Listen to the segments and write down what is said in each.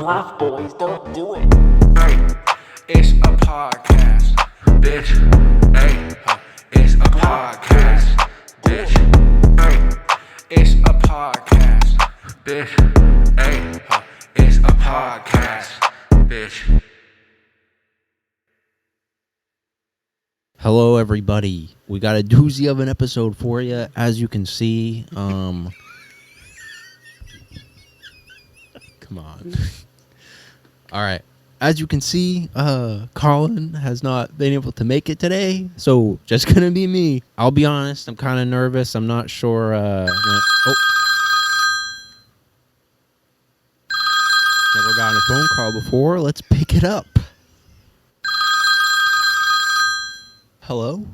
Bluff Boys don't do it. Hey, it's a podcast, bitch. Hey, it's a podcast, bitch. Hey, it's a podcast, bitch. Hey, it's a podcast, bitch. Hello, everybody. We got a doozy of an episode for you. As you can see, come on. All right. As you can see, Colin has not been able to make it today, so just gonna be me. I'll be honest, I'm kind of nervous. I'm not sure. Never gotten a phone call before. Let's pick it up. Hello?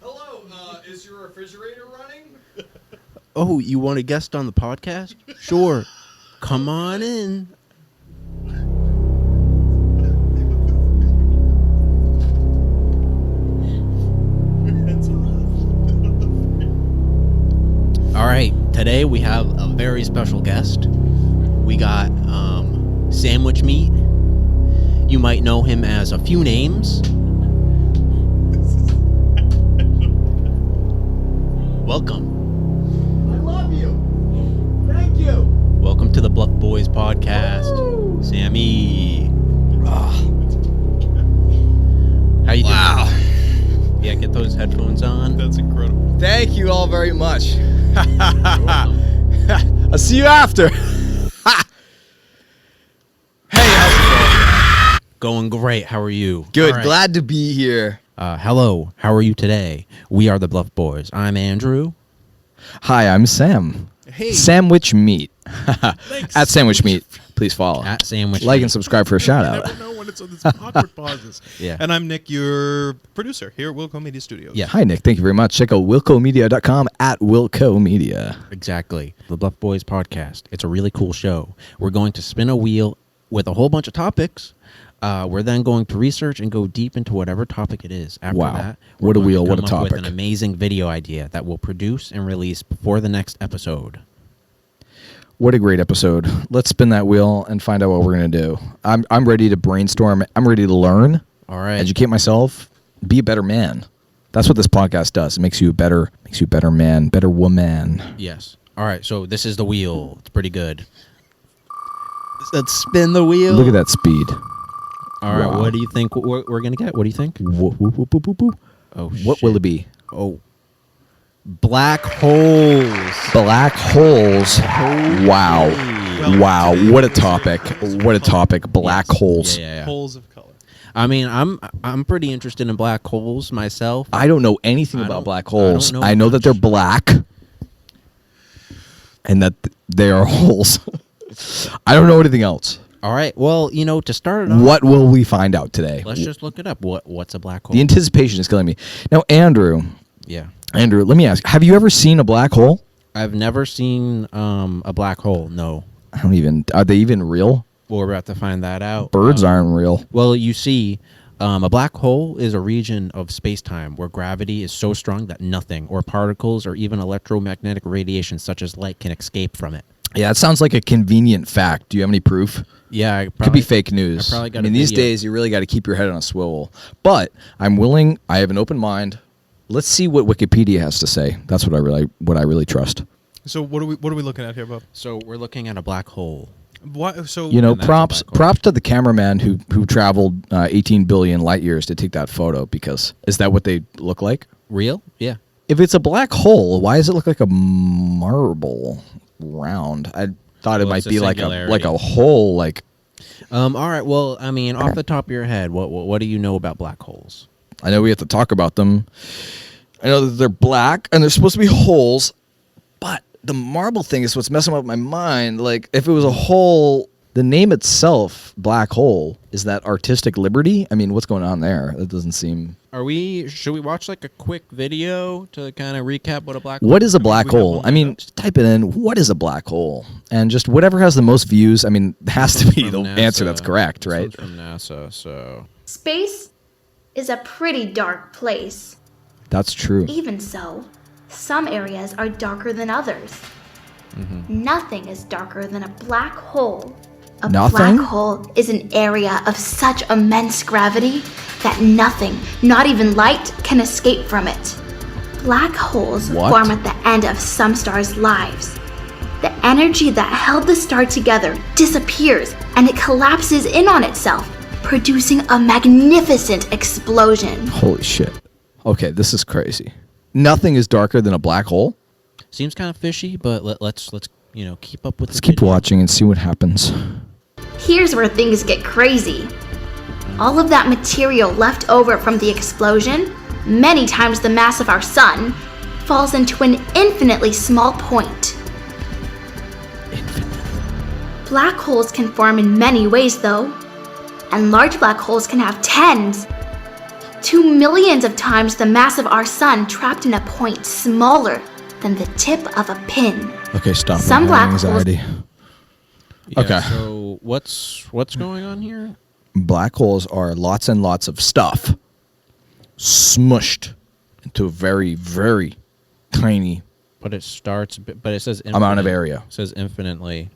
Hello, is your refrigerator running? Oh, you want a guest on the podcast? Sure. Come on in. All right, today we have a very special guest. We got Sandwich Meat. You might know him as a few names. Welcome. I love you. Thank you. Welcome to the Bluff Boys Podcast. Woo! Sammy. How you doing? Wow. Yeah, get those headphones on. That's incredible. Thank you all very much. You're welcome. I'll see you after. Hey, how's it Going great. How are you? going? Good. All right. Glad to be here. Hello. How are you today? We are the Bluff Boys. I'm Andrew. Hi, I'm Sam. Hey. Sandwich Meat. Thanks. At Sandwich Meat. Please follow. At Sandwich Like Meat. and subscribe for a shout You out. never know when it's on these awkward pauses. Yeah. And I'm Nick, your producer here at Wilco Media Studios. Yeah. Hi, Nick. Thank you very much. Check out wilcomedia.com at Wilco Media. Exactly. The Bluff Boys Podcast. It's a really cool show. We're going to spin a wheel with a whole bunch of topics. We're then going to research and go deep into whatever topic it is. After Wow. that, What a we're going wheel, to what a come up with topic. an amazing video idea that we'll produce and release before the next episode. What a great episode. Let's spin that wheel and find out what we're going to do. I'm ready to brainstorm. I'm ready to learn, All right. educate myself, be a better man. That's what this podcast does. It makes you a better man, better woman. Yes. All right. So this is the wheel. It's pretty good. Let's spin the wheel. Look at that speed. All right. Wow. What do you think we're going to get? What do you think? Whoop, whoop, whoop, whoop, whoop, whoop. Oh, What will it be? Oh. Black holes. Black holes. Wow. Well, Wow. today What a we're topic. considering What a holes of topic. Black Yes. holes. Yeah. Holes of color. I mean, I'm pretty interested in black holes myself. I don't know anything I about don't- black I don't holes. know I know that much. they're black and that they are holes. I don't know anything else. All right. Well, to start it off, What will we find out today? let's just look it up. What's a black hole? The anticipation is killing me. Now, Andrew, Yeah. let me ask, have you ever seen a black hole? I've never seen a black hole. No. Are they even real? We're about to find that out. Birds aren't real. Well, you see, a black hole is a region of space-time where gravity is so strong that nothing, or particles, or even electromagnetic radiation such as light can escape from it. Yeah, it sounds like a convenient fact. Do you have any proof? Yeah, I Could probably, be fake news. I probably got I mean, a these video. days, you really got to keep your head on a swivel. But I'm willing. I have an open mind. Let's see what Wikipedia has to say. That's what I really trust. So what are we looking at here, Bob? So we're looking at a black hole. Why? So You know, And that's a props black hole. to the cameraman who traveled 18 billion light years to take that photo. Because is that what they look like? Real? Yeah. If it's a black hole, why does it look like a marble round? I thought it Well, might it's a be like singularity. a hole. Like All right. Well, I mean, off the top of your head, what do you know about black holes? I know we have to talk about them. I know that they're black and they're supposed to be holes, but the marble thing is what's messing up my mind. Like, if it was a hole, the name itself, black hole, is that artistic liberty? I mean, what's going on there? That doesn't seem. Should we watch like a quick video to kind of recap what a black hole What is a I mean, black we have hole? one I mean, lined up. just type it in. What is a black hole? And just whatever has the most views. I mean, it has to be the From answer NASA. that's correct, This right? one's from NASA, so Space is a pretty dark place. That's true. Even so, some areas are darker than others. Nothing is darker than a black hole. A Nothing? black hole is an area of such immense gravity that nothing, not even light, can escape from it. Black holes What? form at the end of some stars' lives. The energy that held the star together disappears and it collapses in on itself, producing a magnificent explosion. Holy shit. Okay, this is crazy. Nothing is darker than a black hole. Seems kind of fishy, but let's keep up with. Let's keep watching and see what happens. Here's where things get crazy. All of that material left over from the explosion, many times the mass of our sun, falls into an infinitely small point. Black holes can form in many ways, though. And large black holes can have tens, 2 millions of times the mass of our sun trapped in a point smaller than the tip of a pin. Okay, stop. Some I'm black having anxiety. Yeah, Okay. So what's going on here? Black holes are lots and lots of stuff smushed into a very, very tiny. But it starts. But it says Amount of infinite. area. It says infinitely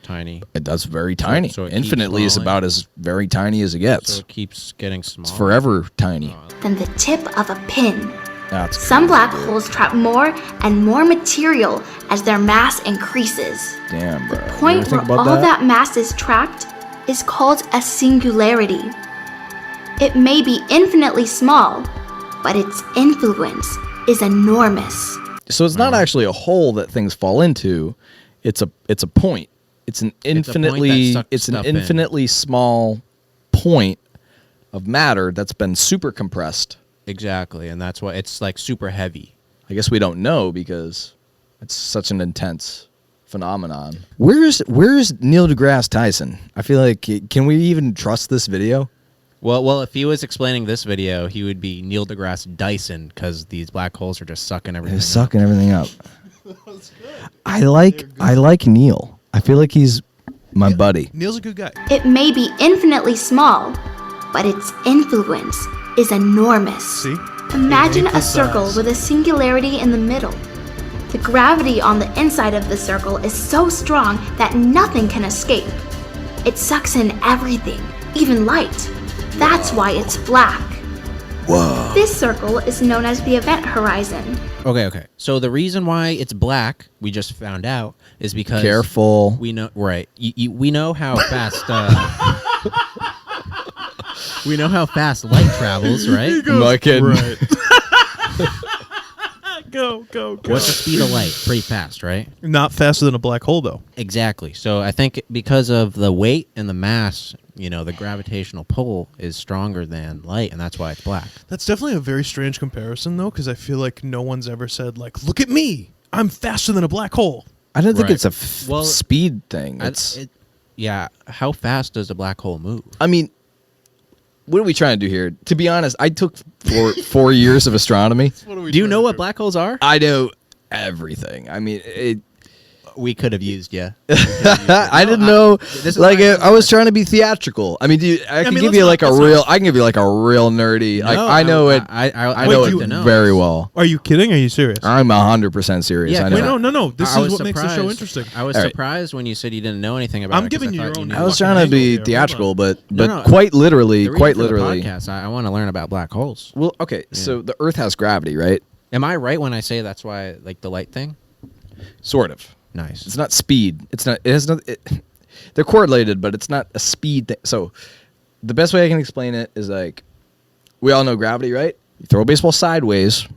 tiny. That's very tiny. so it keeps Infinitely is falling? about as very tiny as it gets. So it keeps getting smaller. It's forever tiny. Than the tip of a pin. That's Some black holes trap more and more material as their mass increases. damn, bro. The point where all that mass is trapped is called a singularity. It may be infinitely small, but its influence is enormous. So it's not actually a hole that things fall into. It's a point. It's an It's a point that infinitely sucks it's an stuff in. infinitely small point of matter that's been super compressed. Exactly, and that's why it's like super heavy. I guess we don't know because it's such an intense phenomenon. Where's Neil deGrasse Tyson? I feel like can we even trust this video? Well, if he was explaining this video, he would be Neil deGrasse Dyson because these black holes are just sucking everything. They're sucking everything up. I like Neil. I feel like he's my buddy. Neil's a good guy. It may be infinitely small, but its influence is enormous. See? Imagine Beneath a the circle size. with a singularity in the middle. The gravity on the inside of the circle is so strong that nothing can escape. It sucks in everything, even light. That's why it's black. Whoa. This circle is known as the event horizon. Okay. So the reason why it's black, we just found out, is because Careful. we know right. We know how fast. We know how fast light travels, right? I'm not kidding. Right. Go. What's the speed of light? Pretty fast, right? Not faster than a black hole, though. Exactly. So I think because of the weight and the mass, the gravitational pull is stronger than light, and that's why it's black. That's definitely a very strange comparison, though, because I feel like no one's ever said, like, look at me. I'm faster than a black hole. I don't think Right. it's a Well, speed thing. It's Yeah. How fast does a black hole move? I mean, what are we trying to do here? To be honest, I took 4 years of astronomy. Do you know what black holes are? I know everything. I mean, We could have used, yeah. I didn't know. this is Like, why I was trying to be theatrical. I mean, dude, I can give let's you not- like a let's real. not- I can give you like a real nerdy. Like, No, I know it. I I know like it to know. very well. Are you kidding? Are you serious? I'm 100% serious. Yeah, I know. Wait, that. no. This I is was what makes the show surprised. interesting. I was All right. surprised when you said you didn't know anything about I'm it. 'cause giving I you thought your own knew I was fucking trying to angle be here. Hold theatrical, on. but No. quite literally, The reason quite for the literally. podcast, I want to learn about black holes. Well, okay, so the Earth has gravity, right? Am I right when I say that's why, like the light thing? Sort of. Nice. It's not speed. It's not. It has no. They're correlated, but it's not a speed thing. So, the best way I can explain it is like, we all know gravity, right? You throw a baseball sideways,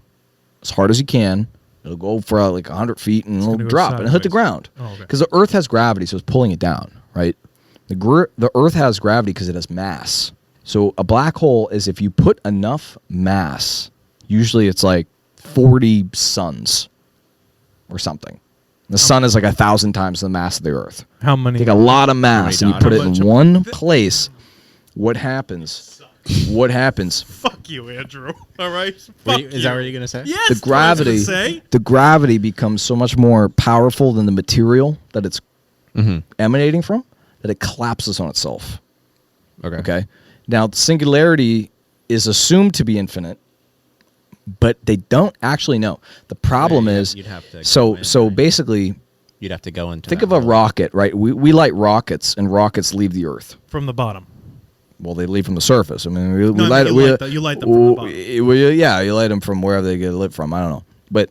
as hard as you can. It'll go for like 100 feet and it'll gonna go drop and it'll hit the sideways. ground. Oh, okay. Because the Earth has gravity, so it's pulling it down, right? The Earth has gravity because it has mass. So a black hole is if you put enough mass. Usually, it's like 40 suns or something. The sun is like 1,000 times the mass of the Earth. How many? Take a lot of mass and you put it in How much- one place. What happens? What happens? Fuck you, Andrew. All right? Is Fuck that what you're gonna say? Yes, The that's what I was gonna gravity. say. The gravity becomes so much more powerful than the material that it's emanating from that it collapses on itself. Okay. Now, the singularity is assumed to be infinite, but they don't actually know. The problem Yeah, is, you'd have to so go in, so right? basically, You'd have to go into. Think that of a hole. rocket, right? We light rockets, and rockets leave the Earth. From the bottom. Well, they leave from the surface. I mean, we No, light you light them from the bottom. Yeah, you light them from wherever they get lit from. I don't know, but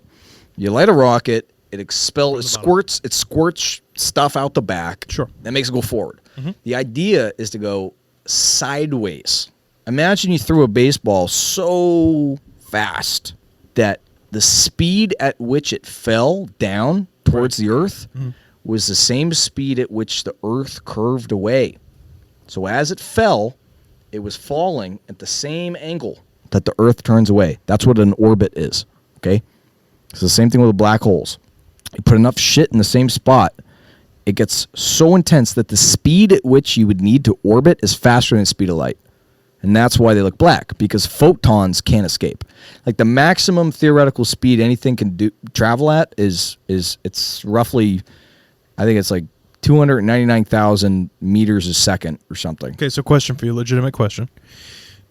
you light a rocket. It squirts stuff out the back. Sure. That makes it go forward. The idea is to go sideways. Imagine you threw a baseball so fast that the speed at which it fell down towards the Earth was the same speed at which the Earth curved away. So as it fell, it was falling at the same angle that the Earth turns away. That's what an orbit is, okay? It's the same thing with black holes. You put enough shit in the same spot, it gets so intense that the speed at which you would need to orbit is faster than the speed of light. And that's why they look black, because photons can't escape. Like the maximum theoretical speed anything can travel at is it's roughly, I think it's like 299,000 meters a second or something. Okay, so question for you, legitimate question.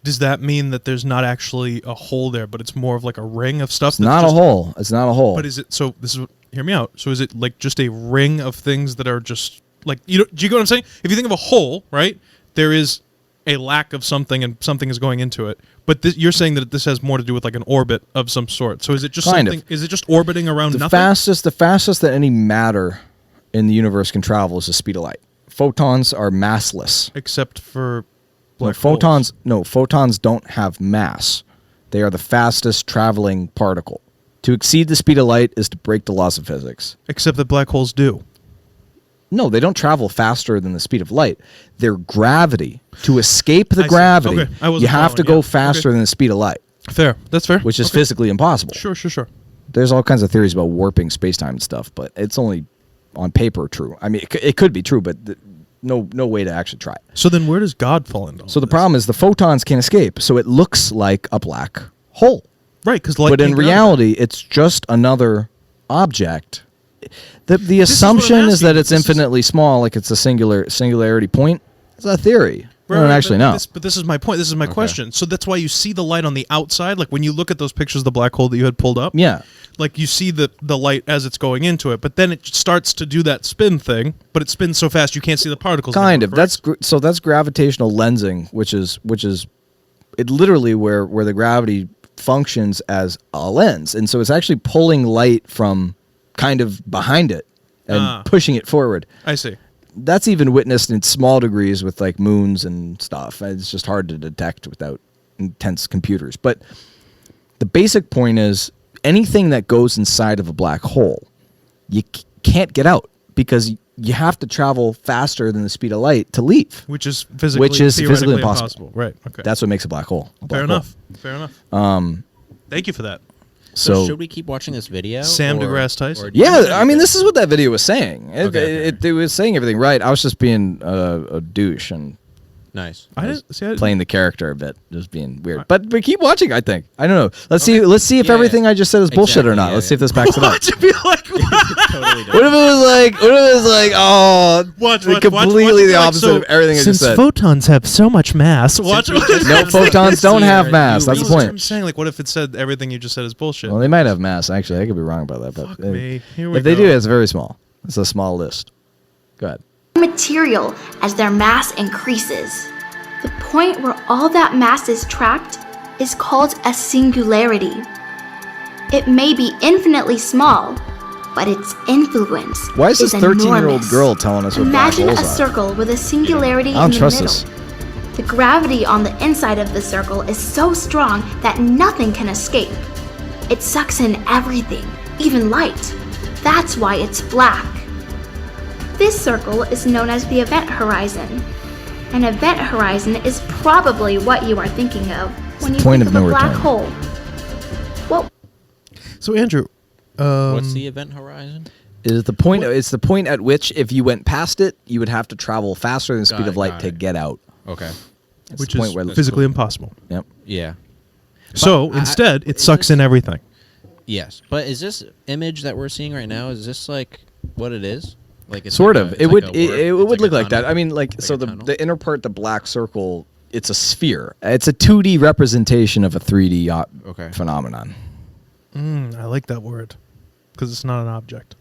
Does that mean that there's not actually a hole there, but it's more of like a ring of stuff? It's not a hole. It's not a hole. But is it, so this is, hear me out. So is it like just a ring of things that are just like, do you get what I'm saying? If you think of a hole, right, there is a lack of something and something is going into it. But you're saying that this has more to do with like an orbit of some sort. So is it just is it just orbiting around the nothing? The fastest that any matter in the universe can travel is the speed of light. Photons are massless. Except for No, photons don't have mass. They are the fastest traveling particle. To exceed the speed of light is to break the laws of physics. Except that black holes do. No, they don't travel faster than the speed of light. Their gravity, to escape the gravity, Okay, I wasn't you have to following, go faster than the speed of light, Fair. That's fair. which is Okay. physically impossible. Sure. There's all kinds of theories about warping space-time and stuff, but it's only on paper true. I mean, it could be true, but no way to actually try it. So then where does God fall into all So the this? problem is the photons can't escape, so it looks like a black hole. Right, because light But in can't grab it. reality, it's just another object. The is what I'm assumption is that asking. it's This is- infinitely small, like it's a singularity point. It's a theory. I don't actually know. But this is my point. This is my question. So that's why you see the light on the outside. Like when you look at those pictures of the black hole that you had pulled up. Yeah. Like you see the light as it's going into it, but then it starts to do that spin thing. But it spins so fast you can't see the particles. Kind anymore, of. That's gravitational lensing, which is it literally where the gravity functions as a lens, and so it's actually pulling light from kind of behind it and pushing it forward. I see. That's even witnessed in small degrees with like moons and stuff. It's just hard to detect without intense computers. But the basic point is anything that goes inside of a black hole, you can't get out because you have to travel faster than the speed of light to leave. Which is physically physically theoretically impossible. Right. Okay. That's what makes a black hole. a black fair hole. enough. Fair enough. Thank you for that. So should we keep watching this video? Sam DeGrasse Tyson? or do you Yeah, think I mean, that- this is what that video was saying. Okay. It was saying everything right. I was just being a douche and nice. I didn't see. playing the character a bit, just being weird. But keep watching. I think. I don't know. Let's see if Yeah, everything I just said is bullshit or exactly, not. yeah, Let's see if yeah. this backs it up. Watch it be like, Totally What if it was like, oh, Watch, completely the like, opposite so of everything I just since said. photons have so much mass, watch. No, photons don't have mass. That's the That's what I'm point. saying. Like, what if it said everything you just said is bullshit? Well, they might have mass. Actually, I could be wrong about that. But Fuck me. Here we if they go. do, it's very small. It's a small list. Go ahead. material as their mass increases. The point where all that mass is trapped is called a singularity. It may be infinitely small, but its influence Why is this 13-year-old enormous. girl telling us what black Imagine holes a are? circle with a singularity I in don't the trust middle. this. The gravity on the inside of the circle is so strong that nothing can escape. It sucks in everything, even light. That's why it's black. This circle is known as the event horizon. An event horizon is probably what you are thinking of when you point think of of a no black return. hole. Well, So Andrew, What's the event horizon? Is the point? It's the point at which, if you went past it, you would have to travel faster than the speed Got of it, light got to it. get out. Okay. It's which the point is where physically impossible. Yep. Yeah. So I- instead, it is sucks this- in everything. Yes, but is this image that we're seeing right now? Is this like what it is? Like it's Sort like of. a- it's It like would. a warp- It it's would a look like that. tunnel? I mean, like Like so a the tunnel? the inner part, the black circle. It's a sphere. It's a 2D representation of a 3D Okay. phenomenon. I like that word because it's not an object.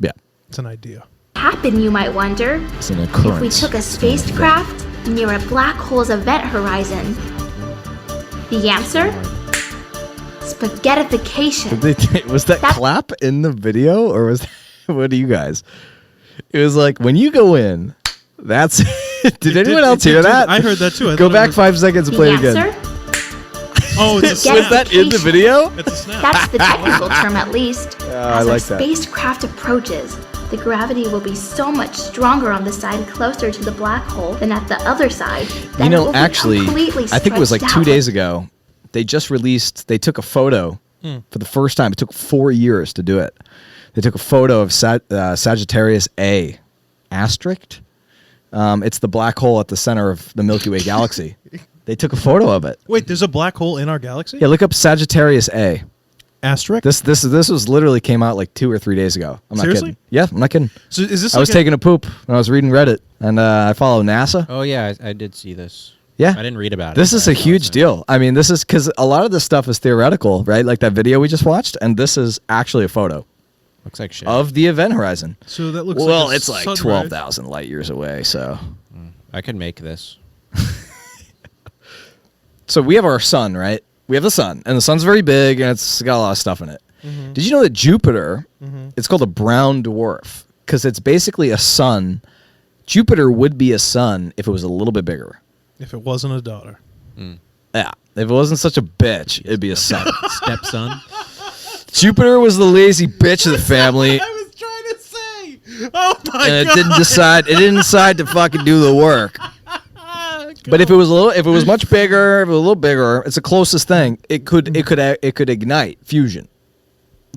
Yeah. It's an idea. happen, you might wonder? It's an If occurrence. we took a spacecraft near a black hole's event horizon. The answer? Spaghettification. Was that That- clap in the video, or was that, what do you guys? It was like when you go in. That's. Did anyone else hear that? I heard that too. I Go thought it back was- 5 seconds and The play it again. answer? Oh, it's a Was snap. that in the video? It's a snap. That's the technical term at least. I As like our that. spacecraft approaches, the gravity will be so much stronger on the side closer to the black hole than at the other side. that You it know, will be actually, completely I think it was like stretched 2 out. days ago. They just released. They took a photo for the first time. It took 4 years to do it. They took a photo of Sagittarius A, asterisk. It's the black hole at the center of the Milky Way galaxy. They took a photo of it. Wait, there's a black hole in our galaxy? Yeah, look up Sagittarius A. Asterisk? This was literally came out like 2 or 3 days ago. I'm not Seriously? kidding. Yeah, I'm not kidding. So is this I was like a- taking a poop and I was reading Reddit, and I follow NASA. Oh yeah, I did see this. Yeah, I didn't read about it. This but is I a saw huge it. deal. I mean, this is because a lot of this stuff is theoretical, right? Like that video we just watched, and this is actually a photo Looks like shit. of the event horizon. So that looks Well, like a it's like sunrise. 12,000 light years away. So I could make this. we have our sun, right? We have the sun, and the sun's very big, and it's got a lot of stuff in it. Did you know that Jupiter, it's called a brown dwarf, because it's basically a sun. Jupiter would be a sun if it was a little bit bigger. If it wasn't a daughter. Yeah, if it wasn't such a bitch, it'd be a sun. Stepson. Jupiter was the lazy bitch of the family, I was trying to say. Oh my and god. it didn't decide to fucking do the work. But if it was much bigger, if it was a little bigger, it's the closest thing. It could ignite fusion.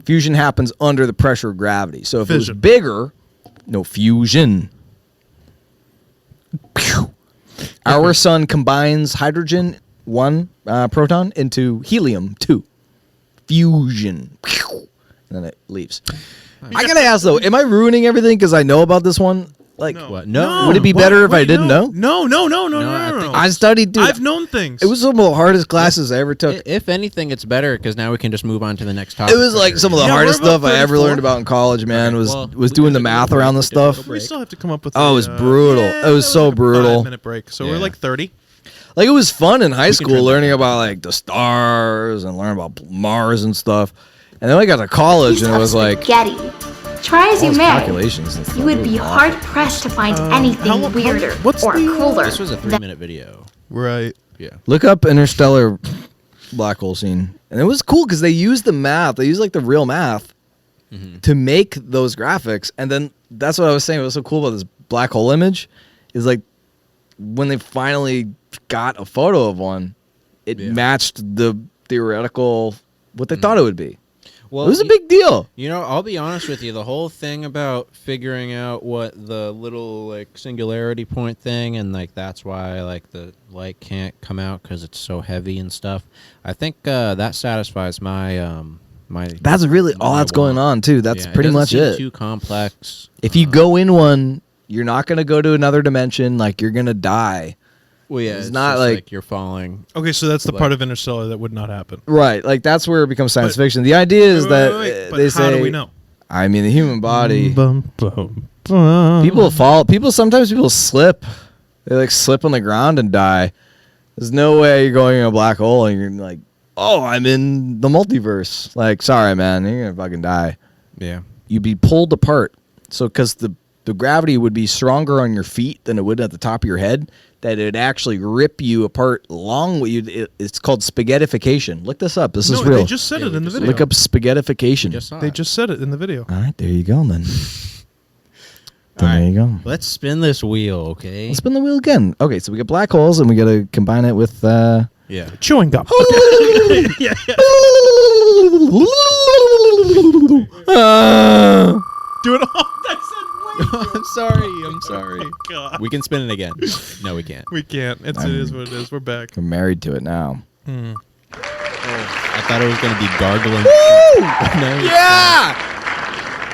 Fusion happens under the pressure of gravity. So if it Fission. was bigger, no fusion. Pew. Our sun combines hydrogen 1 proton into helium 2. Fusion. Pew. And then it leaves. I gotta ask though, am I ruining everything because I know about this one? Like, No. What? No. would it be better if I didn't know? No. I think- I studied. Dude, I've known things. It was some of the hardest classes I ever took. If anything, it's better because now we can just move on to the next topic. It was like some of the Yeah, hardest we're about stuff I ever 34. learned about in college, man. Alright, Was well, was we doing can the take a math little around break. this We can take a stuff. little we break. still have to come up with Oh, it was brutal. Yeah, It was so like a brutal. 5-minute break. So we're Yeah. like 30. Like it was fun in high turn school that learning about like the stars and learning about Mars and stuff. And then I got to college Piece and it of was like spaghetti. Try as all you these may, calculations and stuff. you would It be was hard awful. pressed to find how anything lo- weirder what's or the, cooler. This was a than 3-minute video. Right. Yeah. Look up interstellar black hole scene, and it was cool because they used the math. They used like the real math to make those graphics, and then that's what I was saying. What's so cool about this black hole image is like when they finally got a photo of one, it Yeah. matched the theoretical what they thought it would be. Well, It was a big deal. You know, I'll be honest with you. The whole thing about figuring out what the little like singularity point thing, and like that's why like the light can't come out because it's so heavy and stuff. I think that satisfies my my. That's really all my that's going want. on too. That's Yeah, pretty doesn't much seem it. Too complex. If you go in one, you're not gonna go to another dimension. Like you're gonna die. Well, yeah, It's it's not just like- you're falling. Okay, so that's the Like- part of Interstellar that would not happen. Right, like that's where it becomes science But- fiction. The idea is Wait, that but they how say, do we know? I mean, the human body. Bum, bum, bum. People fall. Sometimes people slip. They like slip on the ground and die. There's no way you're going in a black hole and you're like, oh, I'm in the multiverse. Like, sorry, man, you're gonna fucking die. Yeah. You'd be pulled apart. So, because the gravity would be stronger on your feet than it would at the top of your head, that it'd actually rip you apart long. It's called spaghettification. Look this up. This is No, real. they just said it in the video. Look up spaghettification. Just saw They it. just said it in the video. All right, there you go then. All There right. you go. Let's spin this wheel, okay? Let's spin the wheel again. Okay, so we got black holes, and we got to combine it with. Yeah. Chewing gum. Do it all. I'm sorry. I'm sorry. God. We can spin it again. No, we can't. We can't. It is what it is. We're back. We're married to it now. I thought it was going to be gargling. No, Yeah!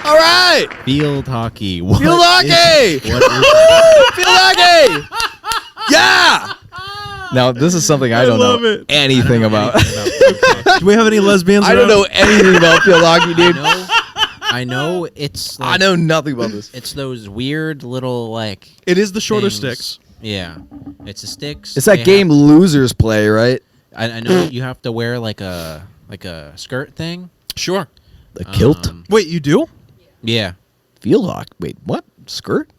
All right! Field hockey. What Field hockey! is- what is- Field hockey! Yeah! Now, this is something I don't love know it. anything about. Do we have any lesbians? I don't around? know anything about field hockey, dude. No, I know it's. I Like, know nothing about this. It's those weird little like. It is the shorter things. sticks. Yeah, it's the sticks. It's that They game have- losers play, right? I know you have to wear like a skirt thing. Sure. The kilt, Wait, you do? Yeah. field hockey. Wait, what? Skirt?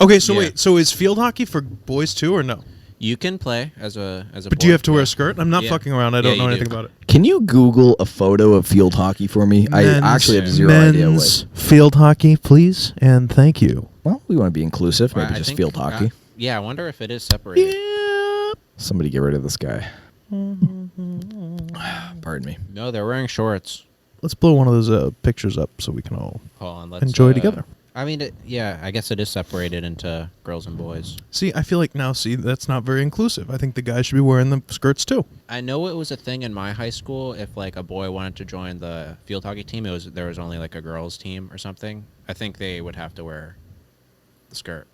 Okay, so Yeah. wait, so is field hockey for boys too, or no? You can play as a. But do you have to wear a skirt? I'm not Yeah. fucking around. I Yeah, don't know you anything do. about it. Can you Google a photo of field hockey for me? I actually have zero idea what. field hockey, please, and thank you. Well, we want to be inclusive. Maybe I just think- field hockey. Yeah, I wonder if it is separated. Somebody get rid of this guy. Pardon me. No, they're wearing shorts. Let's blow one of those pictures up so we can all Hold on, let's enjoy together. I mean, yeah, I guess it is separated into girls and boys. See, I feel like that's not very inclusive. I think the guys should be wearing the skirts too. I know it was a thing in my high school. If like a boy wanted to join the field hockey team, there was only like a girls team or something. I think they would have to wear the skirt.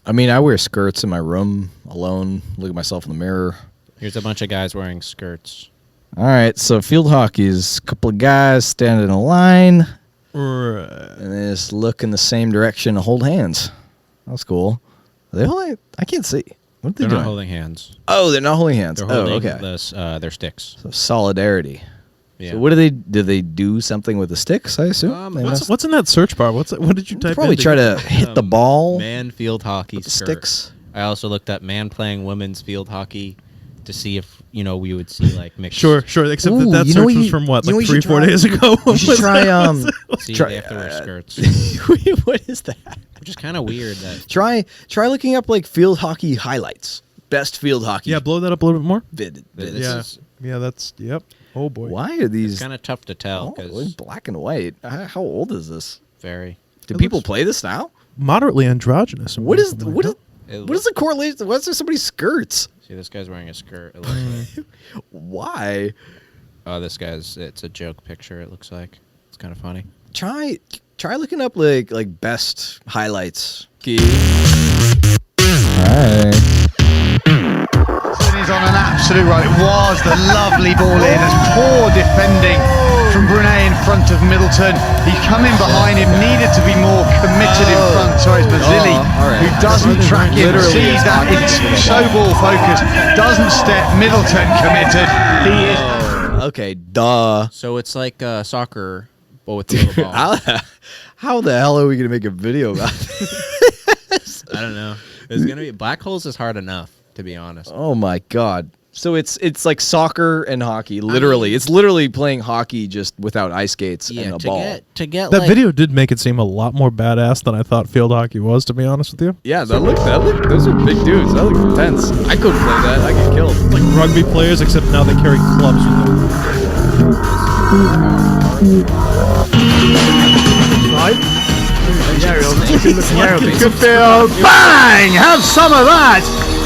I mean, I wear skirts in my room alone. Look at myself in the mirror. Here's a bunch of guys wearing skirts. All right, so field hockey is a couple of guys standing in a line Right. and they just look in the same direction and hold hands. That's cool. Are they holding? I can't see. What are they They're doing? not holding hands. Oh, they're not holding hands. They're holding oh, okay. their sticks. So solidarity. Yeah. So what do they? Do they do something with the sticks? I assume. They must What's in that search bar? What did you type? probably in try to hit the ball Man field hockey with the skirt. sticks. I also looked up man playing women's field hockey to see if we would see like mixed. Sure. Except Ooh, that you know search what was you- from what, you know like what you 3-4 should try? days ago. You should try. See, Try- they have to wear skirts, Wait, what is that? which is kind of weird. That Try looking up like field hockey highlights. Best field hockey. Yeah, blow that up a little bit more. Vid. this Yeah. is Yeah, that's yep. Oh boy. Why are these kind of tough to tell because like black and white? How old is this? very. Do It people looks- play this now? Moderately androgynous. What is something what like is It what is the correlation? What's there somebody's skirts? See, this guy's wearing a skirt. It looks like. Why? Oh, this guy's. It's a joke picture. It looks like it's kind of funny. Try looking up like best highlights. Alright. He's on an absolute roll. It was the lovely ball in. As poor defending from Brunei in front of Middleton. He's come in behind him, needed to be more committed in front. Sorry, it's Mazzilli, all right. who doesn't track him, Literally sees that it's so ball focused, doesn't step. Middleton committed. He is. Okay, duh. So it's like soccer, but with the little ball. How the hell are we gonna make a video about this? I don't know. It's gonna be black holes is hard enough, to be honest. Oh my god. So it's like soccer and hockey. Literally, it's literally playing hockey just without ice skates Yeah, and a to ball. get that like, video did make it seem a lot more badass than I thought field hockey was, to be honest with you. Yeah, that looked. Those are big dudes. That looked intense. I couldn't play that. I get killed. Like rugby players, except now they carry clubs with them. Good field. Bang! Have some of that.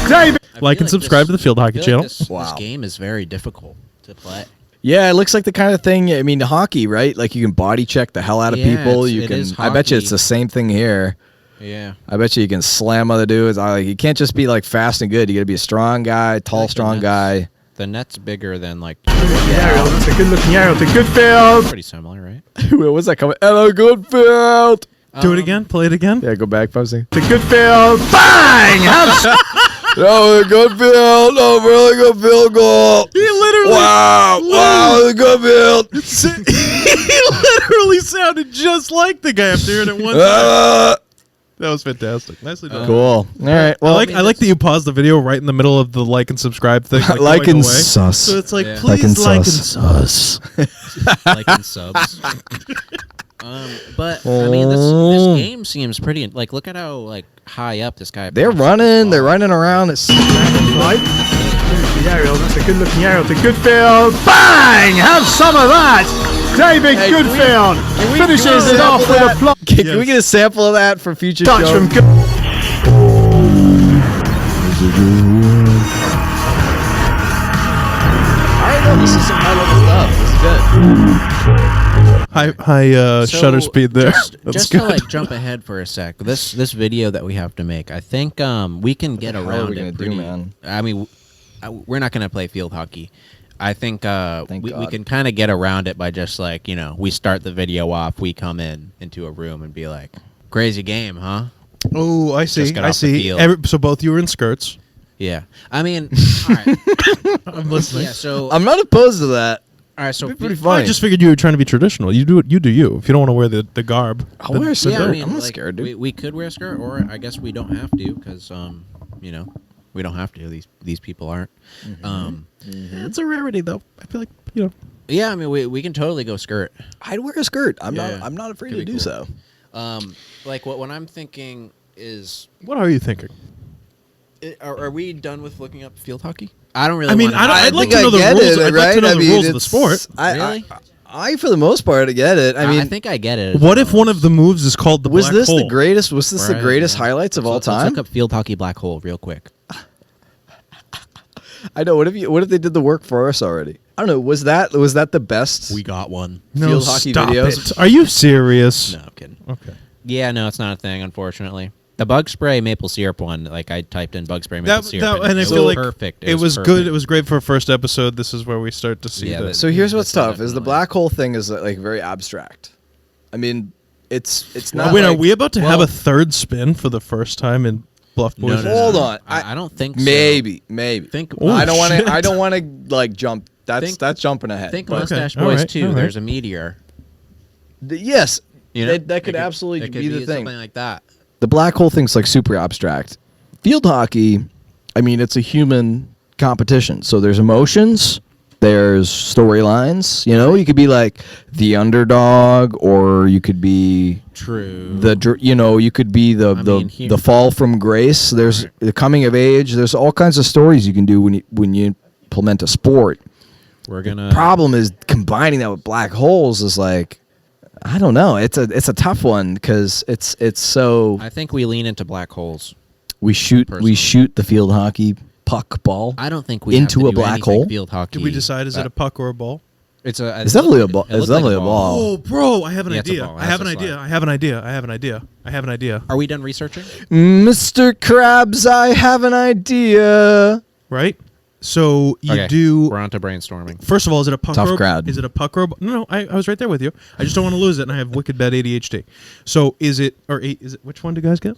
David. I Like feel and subscribe to the Field Hockey I feel channel. like this Wow. game is very difficult to play. Yeah, it looks like the kind of thing. I mean, hockey, right? Like you can body check the hell out of Yeah, people. it's- You it can. is I bet you it's hockey. the same thing here. Yeah. I bet you can slam other dudes. You can't just be like fast and good. You got to be a strong guy, tall, Like the strong Nets. guy. The net's bigger than like That's a good looking arrow. It's a good field. pretty similar, right? What's that coming? Hello, Goodfield. Do it again. Play it again. Yeah, go back 5 seconds. It's a good field. Bang! Have Oh, good field. Oh, really good field goal. He literally, Wow, good field. he literally sounded just like the guy after hearing it once. That was fantastic. Nicely done. Cool. All right. Well, I like that you paused the video right in the middle of the like and subscribe thing. like going and away. sus. So it's like, Yeah. please Like and sus. Like in subs. But I mean, this game seems pretty. Like, look at how like high up this guy. They're passes running. the They're ball. running around. It's right. The aerial. That's a good looking arrow. It's a good field. Bang! Have some of that. David Hey, Goodfield finishes it off with a plot Can we get a sample of that for future touch show? from good. I don't know. This is some high level stuff. This is good. High So, shutter speed there. That's Just good. to like jump ahead for a sec, this video that we have to make, I think we can get hell are around we gonna it do, pretty. man? I mean, we're not gonna play field hockey. I think we God. can kind of get around it by just like, we start the video off, we come into a room and be like, crazy game, huh? Oh, I see. get I off the see. field. So both you were in skirts. Yeah. I mean, all right. I'm listening. Yeah, so, I'm not opposed to that. all right, so, It'd be pretty I funny. just figured you were trying to be traditional. You do it. You do you. If you don't want to wear the garb, I'll then- wear a skirt. yeah, I mean, I'm not like, scared, dude. we could wear a skirt, or I guess we don't have to because, we don't have to. These people aren't. It's a rarity, though. I feel like Yeah, I mean, we can totally go skirt. I'd wear a skirt. I'm Yeah. not afraid Could to be do cool. so. Like what I'm thinking is, What are you thinking? are we done with looking up field hockey? I don't really. I mean, wanna- I'd like think to I know the get rules. it, I'd like to right? know I the mean, rules of the it's- sport. Really? I for the most part, get it. I mean, I think I get it. What if one of the moves is called the was black this hole? the greatest? Was this the Right, greatest yeah. highlights of all Let's time? look up field hockey black hole real quick. I know. What if they did the work for us already? I don't know. Was that the best? We got one. No, field hockey stop videos? it. Are you serious? No, I'm kidding. Okay. Yeah, no, it's not a thing, unfortunately. The bug spray maple syrup one, like I typed in bug spray maple syrup, And I it feel was like perfect. it was perfect. good. It was great for a first episode. This is where we start to see Yeah, the. that- So here's what's That's tough: is the definitely- black hole thing is like very abstract. I mean, it's not. Wait, are like- we about to have well- a third spin for the first time in Bluff Boys? No, no, Hold no. on. I don't think so. Maybe. Think. Oh, I don't want shit. to. I don't want to like jump. That's Think- jumping ahead. Think but- Mustache all Boys right, 2. all right. There's a meteor. Yes, You know? that could It absolutely it could be the thing. Something like that. The black hole thing's like super abstract. Field hockey, I mean, it's a human competition. So there's emotions, there's storylines. You could be like the underdog, or you could be True. you could be the the fall from grace. There's the coming of age. There's all kinds of stories you can do when you implement a sport. We're gonna. Problem is combining that with black holes is like, I don't know. It's a tough one because it's so. I think we lean into black holes. We shoot personally. the field hockey puck ball. I don't think we Into have to a do black anything hole? Field hockey. Did we decide? Is it a puck or a ball? It's a. It's definitely a ball. It It's looks like definitely a ball. Oh, bro! I have an Yeah, it's a idea. ball. It I has have an to idea. slide. I have an idea. I have an idea. I have an idea. Are we done researching? Mr. Krabs, I have an idea. Right? So you Okay, do. We're on to brainstorming. First of all, is it a puck Tough or crowd. Is it a puck or a ball? No, I was right there with you. I just don't want to lose it, and I have wicked bad ADHD. So is it which one do you guys get?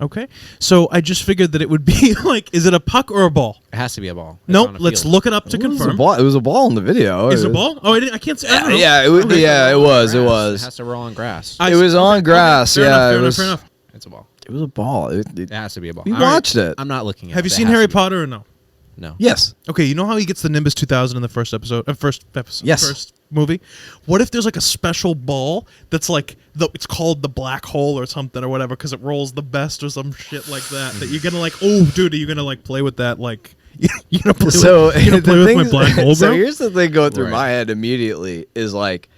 Okay. So I just figured that it would be like, is it a puck or a ball? It has to be a ball. It's Nope. on a Let's field. look it up to It was a confirm. ball. It was a ball in the video. Is it a ball? Oh, I can't say. I don't know. Yeah, it was. Okay. Yeah, it was. It Grass. was. It has to roll on grass. I It was see. on Okay, grass. fair Yeah, enough, it fair was. Enough, fair enough. It's a ball. It was a ball. It has to be a ball. We All right. watched it. I'm not looking at Have it. you It seen has Harry to be. Potter or no? No. Yes. Okay, you know how he gets the Nimbus 2000 in the first episode, first Yes. movie. What if there's like a special ball that's like it's called the black hole or something or whatever because it rolls the best or some shit like that? That you're gonna like, oh, dude, are you gonna like play with that? Like, you gonna play So with, you gonna play the with my thing- black hole, So bro? here's the thing going through Right. my head immediately is like,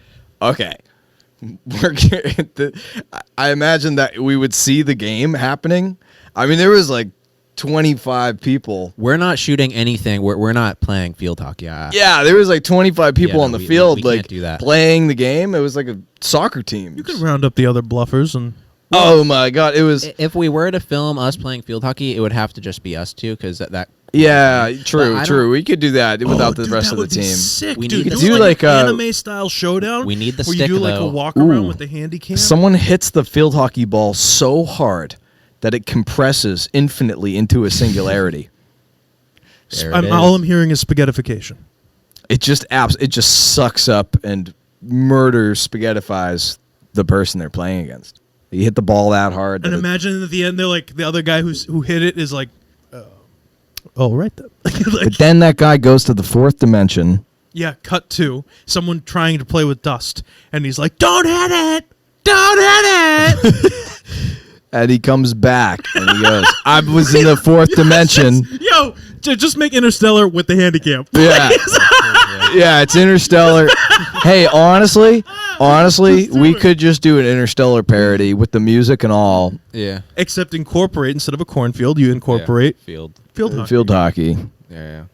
okay, I imagine that we would see the game happening. I mean, there was like 25 people. We're not shooting anything. We're not playing field hockey. Yeah, there was like 25 people Yeah, on no, the we field, can't like do that. playing the game. It was like a soccer team. You could round up the other bluffers and Oh my god, it was. If we were to film us playing field hockey, it would have to just be us two because that. Yeah, true, But I true. don't- We could do that without Oh, the dude, rest that of the would be team. Sick, We dude. need to do like like an a- anime style showdown. We need the where stick, you do like though. a walk around Ooh. with the handy cam. Someone hits the field hockey ball so hard that it compresses infinitely into a singularity. There it is. All I'm hearing is spaghettification. It just sucks up and murders, spaghettifies the person they're playing against. You hit the ball that hard. And that it- imagine at the end, they're like the other guy who hit it is like, oh right then. Like, but then that guy goes to the fourth dimension. yeah, cut to someone trying to play with dust, and he's like, "Don't hit it! Don't hit it!" And he comes back and he goes, I was in the fourth dimension. Yo, just make Interstellar with the handicap. Yeah. Yeah, it's Interstellar. Hey, honestly, we could just do an Interstellar parody with the music and all. Yeah. Except incorporate instead of a cornfield, you incorporate Field. field hockey. Field hockey. Yeah.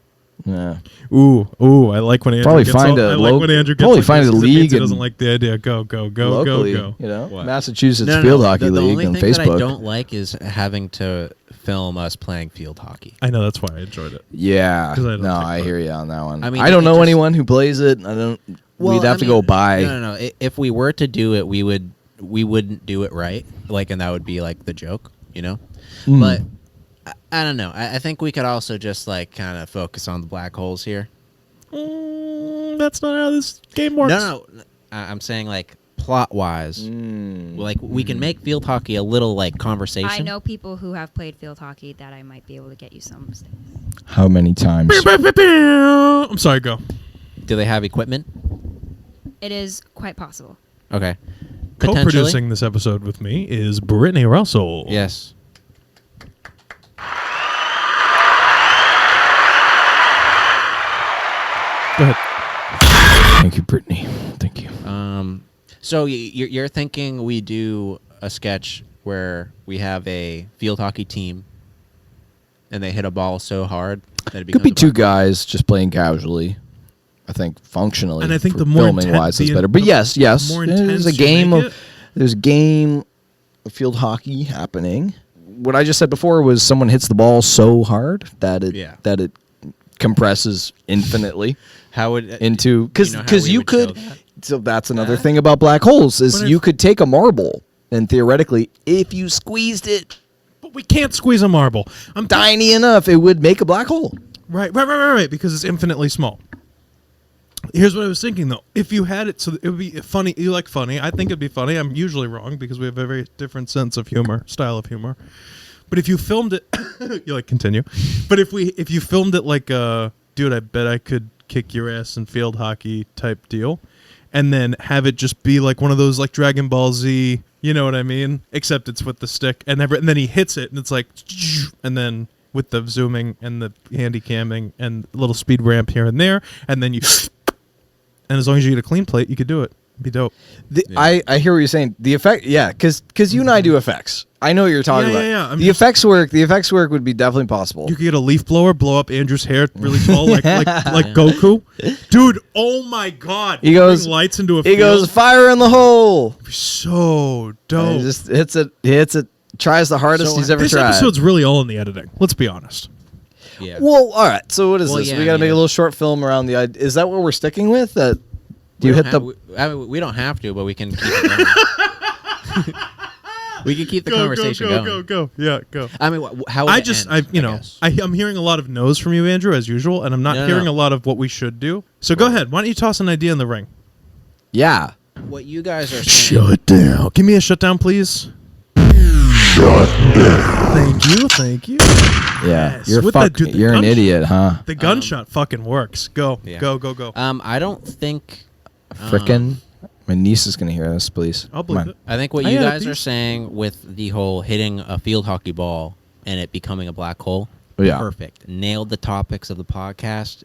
Yeah. Ooh, I like when Andrew Probably gets find all, a I like lo- when Andrew gets probably like find this a 'cause it means league he and- doesn't like the idea. Go, Locally, go. you know, What? Massachusetts No, Field Hockey the League only on thing that I Facebook. don't like is having to film us playing field hockey. I know, that's why I enjoyed it. Yeah. 'Cause I don't No, take I part. hear you on that one. I mean, I don't it know just- anyone who plays it. I don't. Well, we'd have I to go mean, buy. No. If we were to do it, we wouldn't do it right. Like, and that would be like the joke, you know. Mm. But I don't know. I think we could also just like kind of focus on the black holes here. That's not how this game works. No. I'm saying like plot wise, like we can make field hockey a little like conversation. I know people who have played field hockey that I might be able to get you some. How many times? I'm sorry, go. Do they have equipment? It is quite possible. Okay. Potentially. Co-producing this episode with me is Brittany Russell. Yes. Go ahead. Thank you, Brittany. Thank you. So you're thinking we do a sketch where we have a field hockey team, and they hit a ball so hard that it becomes Could be a two black- guys just playing casually. I think functionally, And I think for the more filming inten- wise, the is in- better. But the yes, more there's intense a you game make of it- there's a game of field hockey happening. What I just said before was someone hits the ball so hard that it compresses infinitely How would into do you know how because we you would show could. that? So that's another thing about black holes is But you if- could take a marble and theoretically, if you squeezed it But we can't squeeze a marble. I'm tiny enough, it would make a black hole. Right, because it's infinitely small. Here's what I was thinking, though. If you had it, so it would be funny. You like funny. I think it'd be funny. I'm usually wrong because we have a very different sense of humor, style of humor. But if you filmed it, you like continue. But if you filmed it like, dude, I bet I could kick your ass in field hockey type deal, and then have it just be like one of those like Dragon Ball Z, you know what I mean? Except it's with the stick, and then he hits it, and it's like, and then with the zooming and the handy camming and a little speed ramp here and there, and then you, and as long as you get a clean plate, you could do it. It'd be dope. I hear what you're saying. The effect, yeah, because you and I do effects. I know what you're talking Yeah, about. yeah, yeah. The effects work would be definitely possible. You could get a leaf blower, blow up Andrew's hair really tall, like Goku. Dude, oh my god! He goes Putting lights into a He field. goes fire in the hole. So And dope. he just hits it. Tries the hardest So, he's ever This tried. episode's really all in the editing. Let's be honest. Yeah. Well, all right. So what is Well, this? yeah, We got to I make a mean, little short film around the idea. Is that what we're sticking with? That do you We hit don't the? have- I mean, we don't have to, but we can keep it going. We can keep the conversation going. go. Yeah, go. I mean, how would I it just, end, I guess? I'm hearing a lot of no's from you, Andrew, as usual, and I'm not No, hearing no. a lot of what we should do. So go ahead. Why don't you toss an idea in the ring? Yeah. What you guys are saying. Shut down. Give me a shutdown, please. Thank you. Yeah. Yes. You're With that, fucking. dude, the You're an gunshot. idiot, huh? The gunshot fucking works. Go, Yeah. go. I don't think. Frickin'. My niece is gonna hear this. Please. I'll Come on. believe it. I think what I you got a guys are piece. saying with the whole hitting a field hockey ball and it becoming a black hole. Yeah. Perfect. Nailed the topics of the podcast.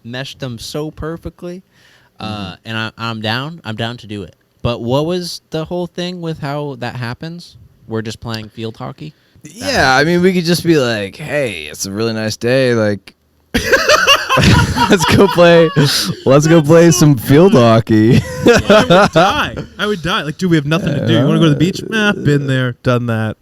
Meshed them so perfectly. And I'm down. I'm down to do it. But what was the whole thing with how that happens? We're just playing field hockey. Yeah, I mean, we could just be like, "Hey, it's a really nice day. Like, let's go play some field hockey." I would die. Like, dude, we have nothing to do. You want to go to the beach? Nah, been there, done that.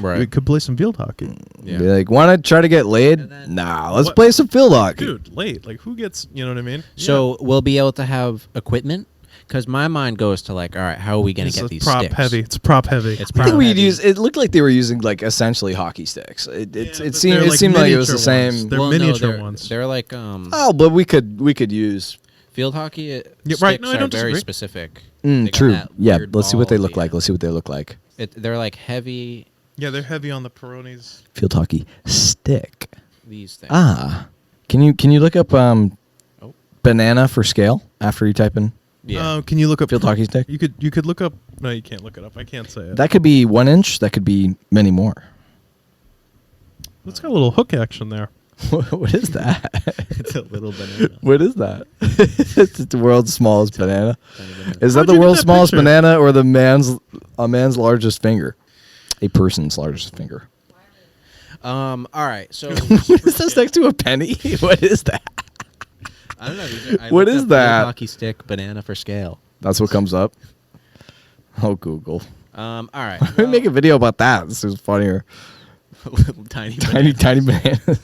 We could play some field hockey. Yeah. Be like, "Want to try to get laid? Nah, let's What- play some field hockey." Dude, late. Like, who gets, you know what I mean? So we'll be able to have equipment because my mind goes to like, all right, how are we going It's to a get these prop sticks? heavy. It's prop heavy. It's I prop think we'd heavy. use. It looked like they were using like essentially hockey sticks. It Yeah, it but seemed they're, it like, seemed like it was the miniature ones. same. They're Well, miniature they're, ones. They're like Oh, but we could use. field hockey. Yeah, Sticks right. No, I are don't very disagree. specific. They got True. that Yeah. weird Let's see what they ball look at the like. end. Let's see what they look like. They're like heavy. Yeah, they're heavy on the Peronis. Field hockey stick. These things. Can you look up banana for scale after you type in Yeah. Can you look up field hockey stick? You could look up. No, you can't look it up. I can't say it. That could be 1 inch. That could be many more. It's got a little hook action there. What is that? It's a little banana. What is that? It's the world's smallest banana. Is that How'd the you get world's that smallest picture? banana or a man's largest finger? A person's largest finger. All right. So What is this next to a penny? What is that? I don't know. I What looked is up that? field hockey stick banana for scale. That's what comes up. Oh, Google. All right. We make a video about that. This is funnier. tiny banana.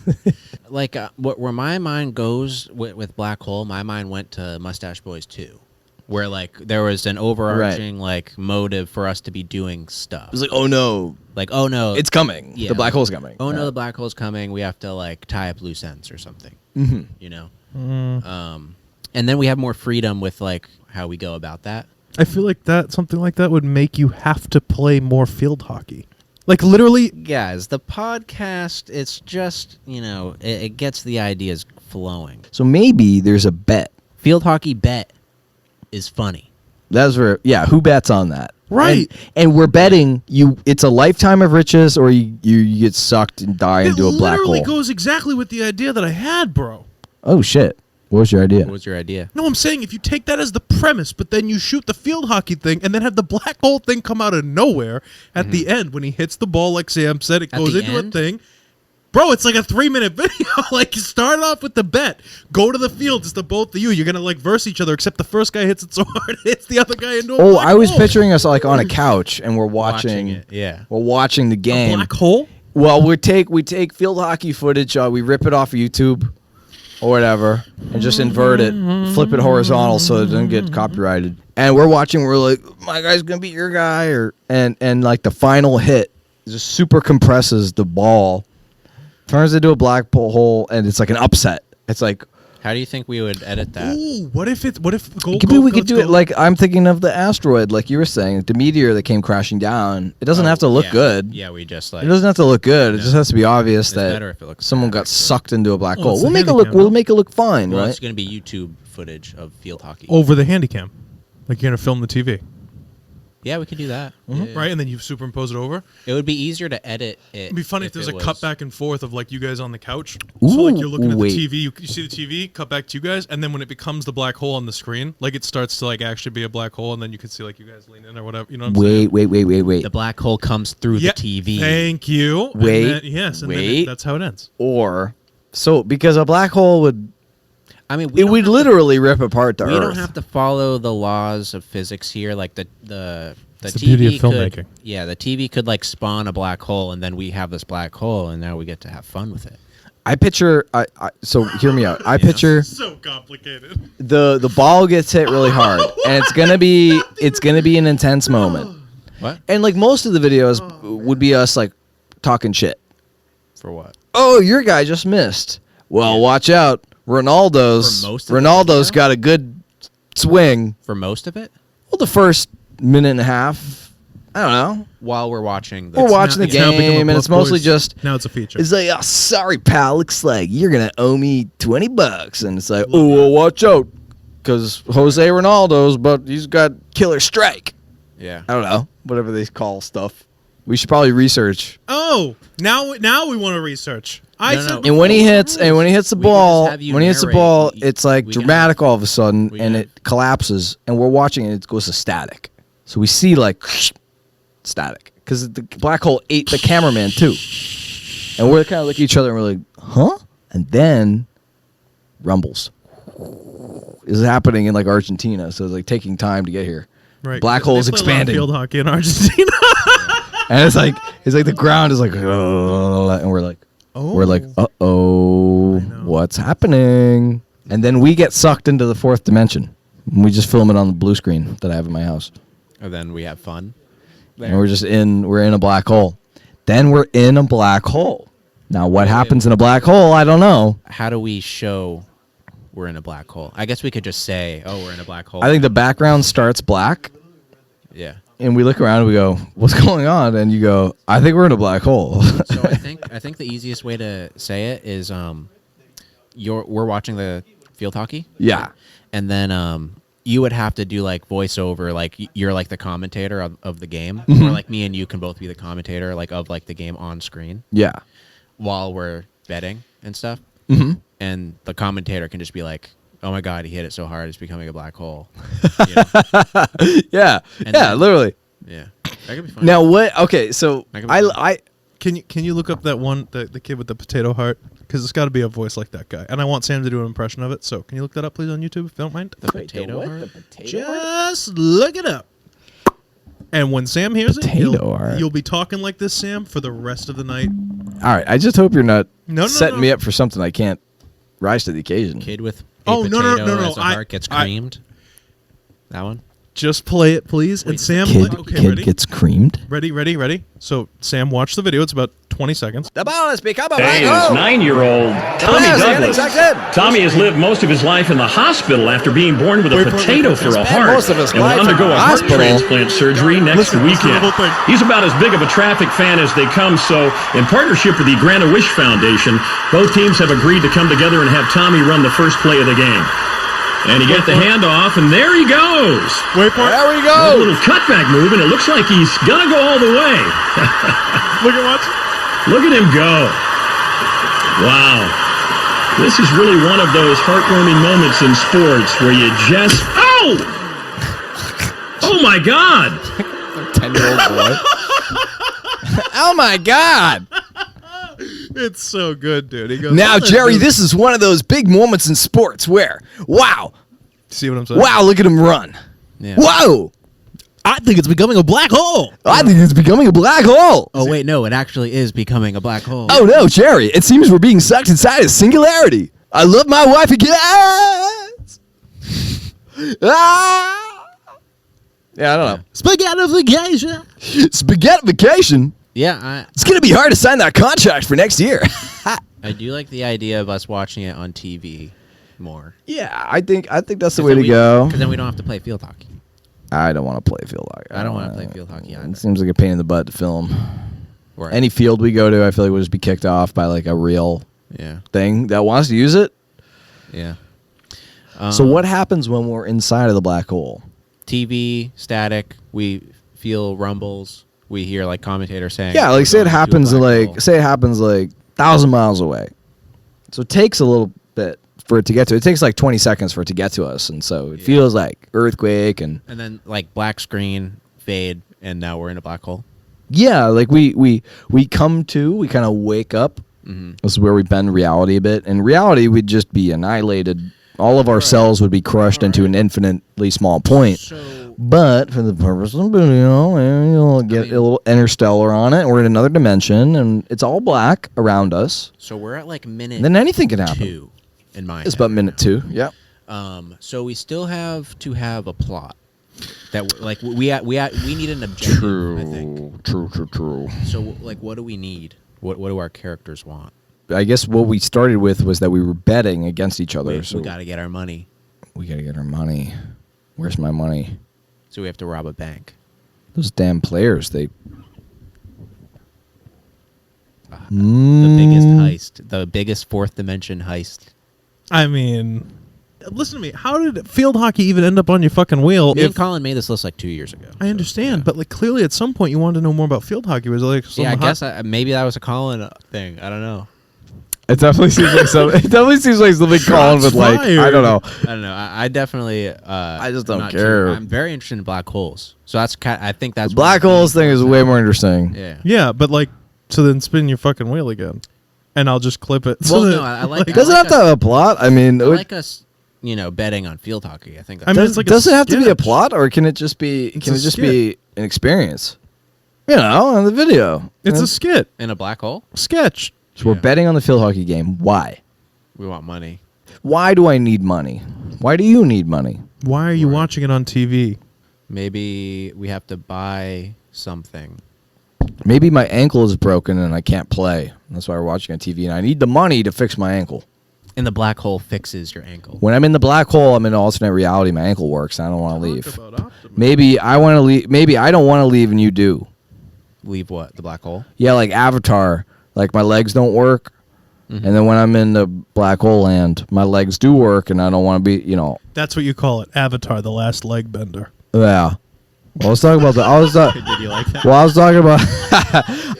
Like where my mind goes with Black Hole, my mind went to Mustache Boys 2, where like there was an overarching like motive for us to be doing stuff. It was like, oh no, it's coming. Yeah, the black hole's coming. Oh no, the black hole's coming. We have to like tie up loose ends or something. You know. And then we have more freedom with like how we go about that. I feel like something like that would make you have to play more field hockey. Like literally, guys, the podcast, it's just, you know, it gets the ideas flowing. So maybe there's a bet. Field hockey bet is funny. That's where, who bets on that? Right. And we're betting it's a lifetime of riches, or you get sucked and die into a black hole. It literally goes exactly with the idea that I had, bro. Oh shit. What was your idea? What was your idea? No, I'm saying if you take that as the premise, but then you shoot the field hockey thing and then have the black hole thing come out of nowhere at the end when he hits the ball, like Sam said, it goes into a thing. Bro, it's like a 3-minute video. Like, you start off with the bet. Go to the field. It's the both of you. You're going to, like, verse each other, except the first guy hits it so hard it hits the other guy into a black I was hole. picturing us, like, on a couch, and we're watching it. Yeah. We're watching the game. A black hole? Well, we take field hockey footage, we rip it off of YouTube or whatever, and just invert it, flip it horizontal so it doesn't get copyrighted. And we're watching, we're like, my guy's going to beat your guy, and like, the final hit just super compresses the ball, turns into a black hole, and it's like an upset. It's like, how do you think we would edit that? Ooh, what if we could do it like, I'm thinking of the asteroid, like you were saying, the meteor that came crashing down. It doesn't have to look good. Yeah, we just like, it doesn't have to look good. It just has to be obvious better if it that looks someone bad, got actually. sucked into a black hole. it's We'll the make it look. Handycam, We'll make it look fine, well, right? it's going to be YouTube footage of field hockey. over the Handycam. Like, you're going to film the TV. Yeah, we could do that. Right, and then you superimpose it over. It would be easier to edit it. It'd be funny if there's a it cut was- back and forth of like you guys on the couch. Ooh, so like you're looking at wait. the TV, you see the TV, cut back to you guys, and then when it becomes the black hole on the screen, like it starts to like actually be a black hole, and then you can see like you guys lean in or whatever. You know what I'm saying? Wait. The black hole comes through Yeah, the TV. Thank you. And Wait, then, yes, and then that's how it ends. Or because a black hole would I mean, it would literally rip apart the we Earth. don't have to follow the laws of physics here. Like the It's the TV beauty of could, filmmaking. yeah, the TV could like spawn a black hole, and then we have this black hole, and now we get to have fun with it. I picture. So hear me out. I picture So complicated. the ball gets hit really hard, and it's gonna be an intense moment. What? And like most of the videos would be us like talking shit. For what? Oh, your guy just missed. Well, watch out. Ronaldo's For most of the Ronaldo's video? got a good swing. For most of it, Well, the first minute and a half, I don't know. while we're watching, We're watching the It's now become a game, and it's Bluff mostly Boys- just. now it's a feature. It's like, oh, sorry, pal. Looks like you're gonna owe me $20, and it's like, oh, well, watch out, because Jose Ronaldo's, but he's got killer strike. yeah. I don't know, whatever they call stuff. We should probably research. Oh, now we want to research. No. And when he hits the We can just ball, have you when he hits the narrate. ball, it's like We can dramatic all of a sudden, we and can- it collapses, and we're watching it. It goes to static. So we see like static because the black hole ate the cameraman too, and we're kind of look at each other and we're like, huh? And then rumbles. This is happening in like Argentina, so it's like taking time to get here. Right. Black They hole's play a lot of expanding. Field hockey in Argentina. And it's like the ground is like, and we're like, uh-oh, what's happening? And then we get sucked into the fourth dimension. And we just film it on the blue screen that I have in my house. And then we have fun. And we're in a black hole. Then we're in a black hole. Now what happens in a black hole, I don't know. How do we show we're in a black hole? I guess we could just say, "Oh, we're in a black hole." I think the background starts black, yeah. and we look around and we go, what's going on? And you go, I think we're in a black hole. So I think the easiest way to say it is we're watching the field hockey. Yeah. And then you would have to do like voiceover, like you're like the commentator of the game, Mm-hmm. or like me and you can both be the commentator like of like the game on screen Yeah. while we're betting and stuff. Mm-hmm. And the commentator can just be like, "Oh my God, he hit it so hard, it's becoming a black hole." Yeah. And Yeah, then- literally. Yeah, that could be fun. Now what? Okay, so That could be fun. I Can you look up that one the kid with the potato heart? Because it's got to be a voice like that guy, and I want Sam to do an impression of it. So can you look that up, please, on YouTube if you don't mind? the potato heart. Just look it up. And when Sam hears Potato it, art. you'll be talking like this, Sam, for the rest of the night. All right. I just hope you're not No, setting no. me up for something I can't rise to the occasion. Kid with a Oh, no, potato no, no, no, as a I- heart gets I- creamed. That one. Just play it, please. And Sam, Kid, okay, kid ready? gets creamed. Ready. So, Sam, watch the video. It's about 20 seconds. The ball has become a Dave's 9-year-old Tommy Douglas. Tommy has lived most of his life in the hospital after being born with a potato for a heart most of his and will life in undergo the a heart hospital. transplant surgery next Listen to the weekend. whole thing. He's about as big of a traffic fan as they come, so in partnership with the Grant-A-Wish Foundation, both teams have agreed to come together and have Tommy run the first play of the game. And he got the handoff, and there he goes. Wait for it. There we A go. little cutback move, and it looks like he's gonna go all the way. Look at watch. Look at him go. Wow. This is really one of those heartwarming moments in sports where you just... Oh! Oh, my God. 10-year-old boy. Oh my God. It's so good, dude. He goes, Now, "Oh, Jerry, dude." this is one of those big moments in sports where, wow, See what I'm saying? wow, look at him run. Yeah. Whoa. I think it's becoming a black hole. I think it's becoming a black hole. Oh wait, no, it actually is becoming a black hole. Oh no, Jerry, it seems we're being sucked inside a singularity. I love my wife again. Ah. Yeah, I don't know. Spaghettification. Spaghetti vacation. Yeah, It's going to be hard to sign that contract for next year. I do like the idea of us watching it on TV more. Yeah, I think that's the way to go. Because then we don't have to play field hockey. I don't want to play field hockey. I don't want to play field hockey either. It seems like a pain in the butt to film. Right. Any field we go to, I feel like would just be kicked off by like a real Yeah. thing that wants to use it. Yeah. So what happens when we're inside of the black hole? TV static. We feel rumbles. We hear like commentators saying. Yeah, like say it "We're going to a happens black like hole." say it happens like 1,000 miles away. So it takes a little bit for it to get to. It takes like 20 seconds for it to get to us, and so it feels like earthquake and And then like black screen, fade, and now we're in a black hole. yeah, like we come to, we kind of wake up. This is where we bend reality a bit. In reality, we'd just be annihilated. All of our cells would be crushed into an infinitely small point. So But for the purpose of the video, you'll get a little interstellar on it. We're in another dimension, and it's all black around us. we're at like minute And then anything can happen. 2 in my It's head about right minute now. 2. Yep. So we still have to have a plot that like we need an objective. I think. True. So like, what do we need? What do our characters want? I guess what we started with was that we were betting against each other. We got to get our money. we got to get our money. Where's my money? So we have to rob a bank. Those damn players, they... The biggest heist, the biggest fourth dimension heist. I mean, listen to me. How did field hockey even end up on your fucking wheel? Me and Colin made this list like 2 years ago. I understand, but like clearly at some point you wanted to know more about field hockey. Was it like some Yeah, I hot- guess maybe that was a Colin thing. I don't know. It definitely seems like something. It definitely seems like something Colin would like. I don't know. I don't know. I definitely. I just don't care. I'm very interested in black holes. So that's I think that's The black holes thing is way more interesting. Yeah. Yeah, but like, so then spin your fucking wheel again, and I'll just clip it. Well, so no, that- I like. Does it have to have a plot? I mean, I like us, betting on field hockey. I think. I mean, That's it's like a does it have to be a sketch. plot, or can it just be? It's Can a it just skit. be an experience? You know, on the video. It's a skit in a black hole. sketch. So we're betting on the field hockey game. Why? We want money. Why do I need money? Why do you need money? Why are you watching it on TV? Maybe we have to buy something. Maybe my ankle is broken and I can't play. That's why we're watching on TV, and I need the money to fix my ankle. And the black hole fixes your ankle. When I'm in the black hole, I'm in an alternate reality. My ankle works. And I don't want to leave. Talk about optimism. Maybe I want to leave. Maybe I don't want to leave, and you do. Leave what? The black hole? Yeah, like Avatar. Like my legs don't work, and then when I'm in the black hole land, my legs do work, and I don't want to be. That's what you call it, Avatar: The Last Leg Bender. Yeah. Well, I was talking about the. Did you like that? Well, I was talking about.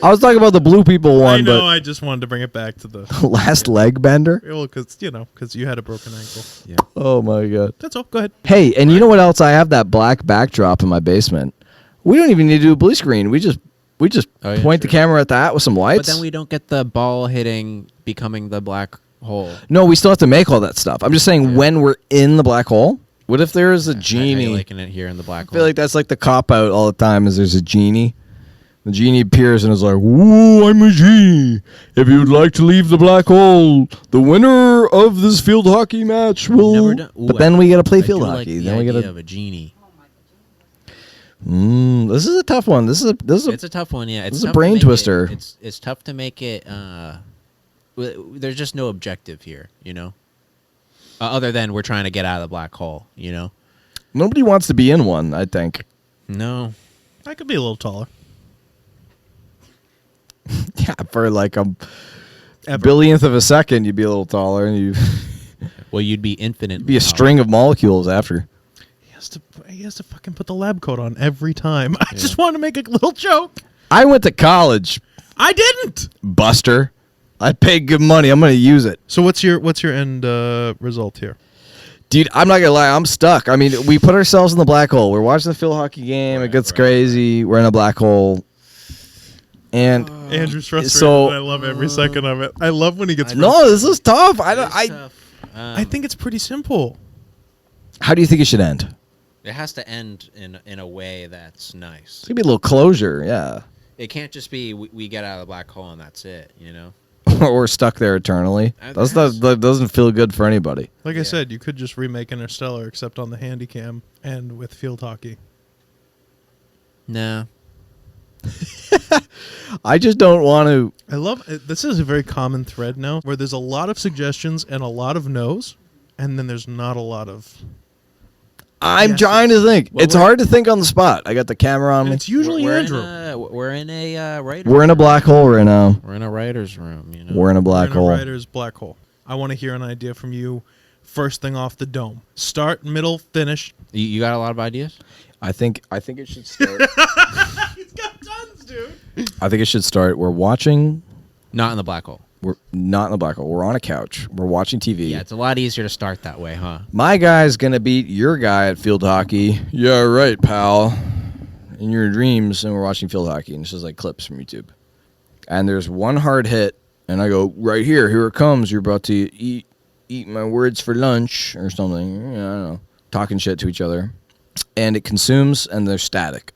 I was talking about the blue people one, I know. but I just wanted to bring it back to the last leg bender. well, because you had a broken ankle. Oh my god. That's all. Go ahead. Hey, and you know what else? I have that black backdrop in my basement. We don't even need to do a blue screen. We just Oh, yeah, point the true. camera at that with some But lights. then we don't get the ball hitting, becoming the black hole. No, we still have to make all that stuff. I'm just saying when we're in the black hole, What if there is a How you genie? liking it here in the black I hole? feel like that's like the cop out all the time. Is there's a genie? The genie appears and is like, "Ooh, I'm a genie. If you'd like to leave the black hole, the winner of this field hockey match will." Never done- Ooh, but then we gotta play I field do hockey. Like the then we idea gotta. of a genie. This is a tough one. This is It's a tough one. Yeah, it's this is a tough to brain make twister. It's tough to make it. There's just no objective here, you know. Other than we're trying to get out of the black hole, you know. Nobody wants to be in one. I think. No. I could be a little taller. Yeah, for like a billionth of a second, you'd be a little taller, and you'd Well, you'd be infinitely. be a taller. string of molecules after. He has to fucking put the lab coat on every time. I just wanted to make a little joke. I went to college, I didn't. Buster. I paid good money. I'm gonna use it. So what's your end result here? Dude, I'm not gonna lie, I'm stuck. I mean, we put ourselves in the black hole. We're watching the field hockey game. It gets crazy. We're in a black hole, and Andrew's frustrated. So- and I love every second of it. I love when he gets. no, this is tough. I don't. It's I. tough. I think it's pretty simple. How do you think it should end? It has to end in a way that's nice. It's gonna be a little closure, yeah. It can't just be we get out of the black hole and that's it, you know. Or we're stuck there eternally. That doesn't feel good for anybody. Like I said, you could just remake Interstellar, except on the Handycam and with field hockey. Nah. I just don't want to. I love this is a very common thread now, where there's a lot of suggestions and a lot of no's, and then there's not a lot of. I'm Yes. trying to think. Well, it's we're- hard to think on the spot. I got the camera on And me. it's usually we're Andrew. we're in a writer's We're in a black hole right now. We're in a writer's room, you know. We're in a We're black in hole. a writer's black hole. I want to hear an idea from you. First thing off the dome. Start, middle, finish. You got a lot of ideas? I think it should start. He's got tons, dude. I think it should start. We're watching. Not in the black hole. We're not in the black hole. We're on a couch. We're watching TV. Yeah, it's a lot easier to start that way, huh? My guy's gonna beat your guy at field hockey. Yeah, right, pal. In your dreams, and we're watching field hockey, and it's just like clips from YouTube. And there's one hard hit, and I go right here. Here it comes. You're about to eat my words for lunch or something. I don't know. Talking shit to each other, and it consumes, and they're static.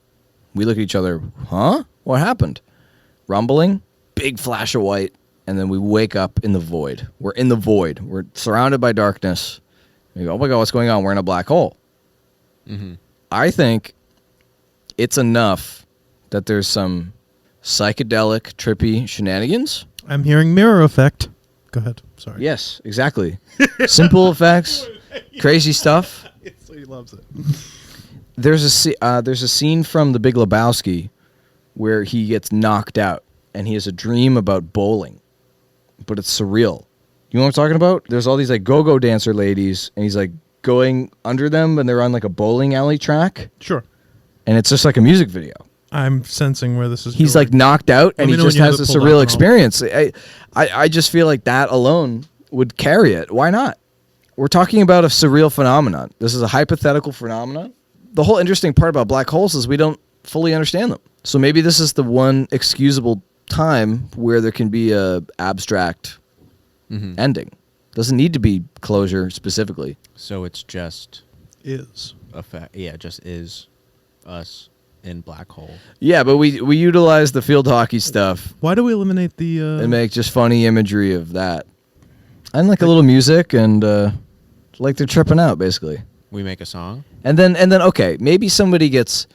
We look at each other. Huh? What happened? Rumbling. Big flash of white. And then we wake up in the void. We're in the void. We're surrounded by darkness. We go, oh my God, what's going on? We're in a black hole. Mm-hmm. I think it's enough that there's some psychedelic, trippy shenanigans. I'm hearing mirror effect. Go ahead. Sorry. Yes, exactly. Simple effects, crazy stuff. So he loves it. There's a scene from The Big Lebowski where he gets knocked out and he has a dream about bowling. But it's surreal. You know what I'm talking about? There's all these like go-go dancer ladies, and he's like going under them, and they're on like a bowling alley track, Sure. and it's just like a music video. I'm sensing where this is He's going. like knocked out, and me he know just when you has have a it pulled up, surreal and I'll- experience. I just feel like that alone would carry it. Why not? We're talking about a surreal phenomenon. This is a hypothetical phenomenon. The whole interesting part about black holes is we don't fully understand them. So maybe this is the one excusable time where there can be a abstract ending. Doesn't need to be closure specifically. So it's just is. a fact. Yeah, it just is us in black hole. Yeah, but we utilize the field hockey stuff Why do we eliminate the? and make just funny imagery of that. And like a little music and like they're tripping out basically. We make a song. And then okay, maybe somebody gets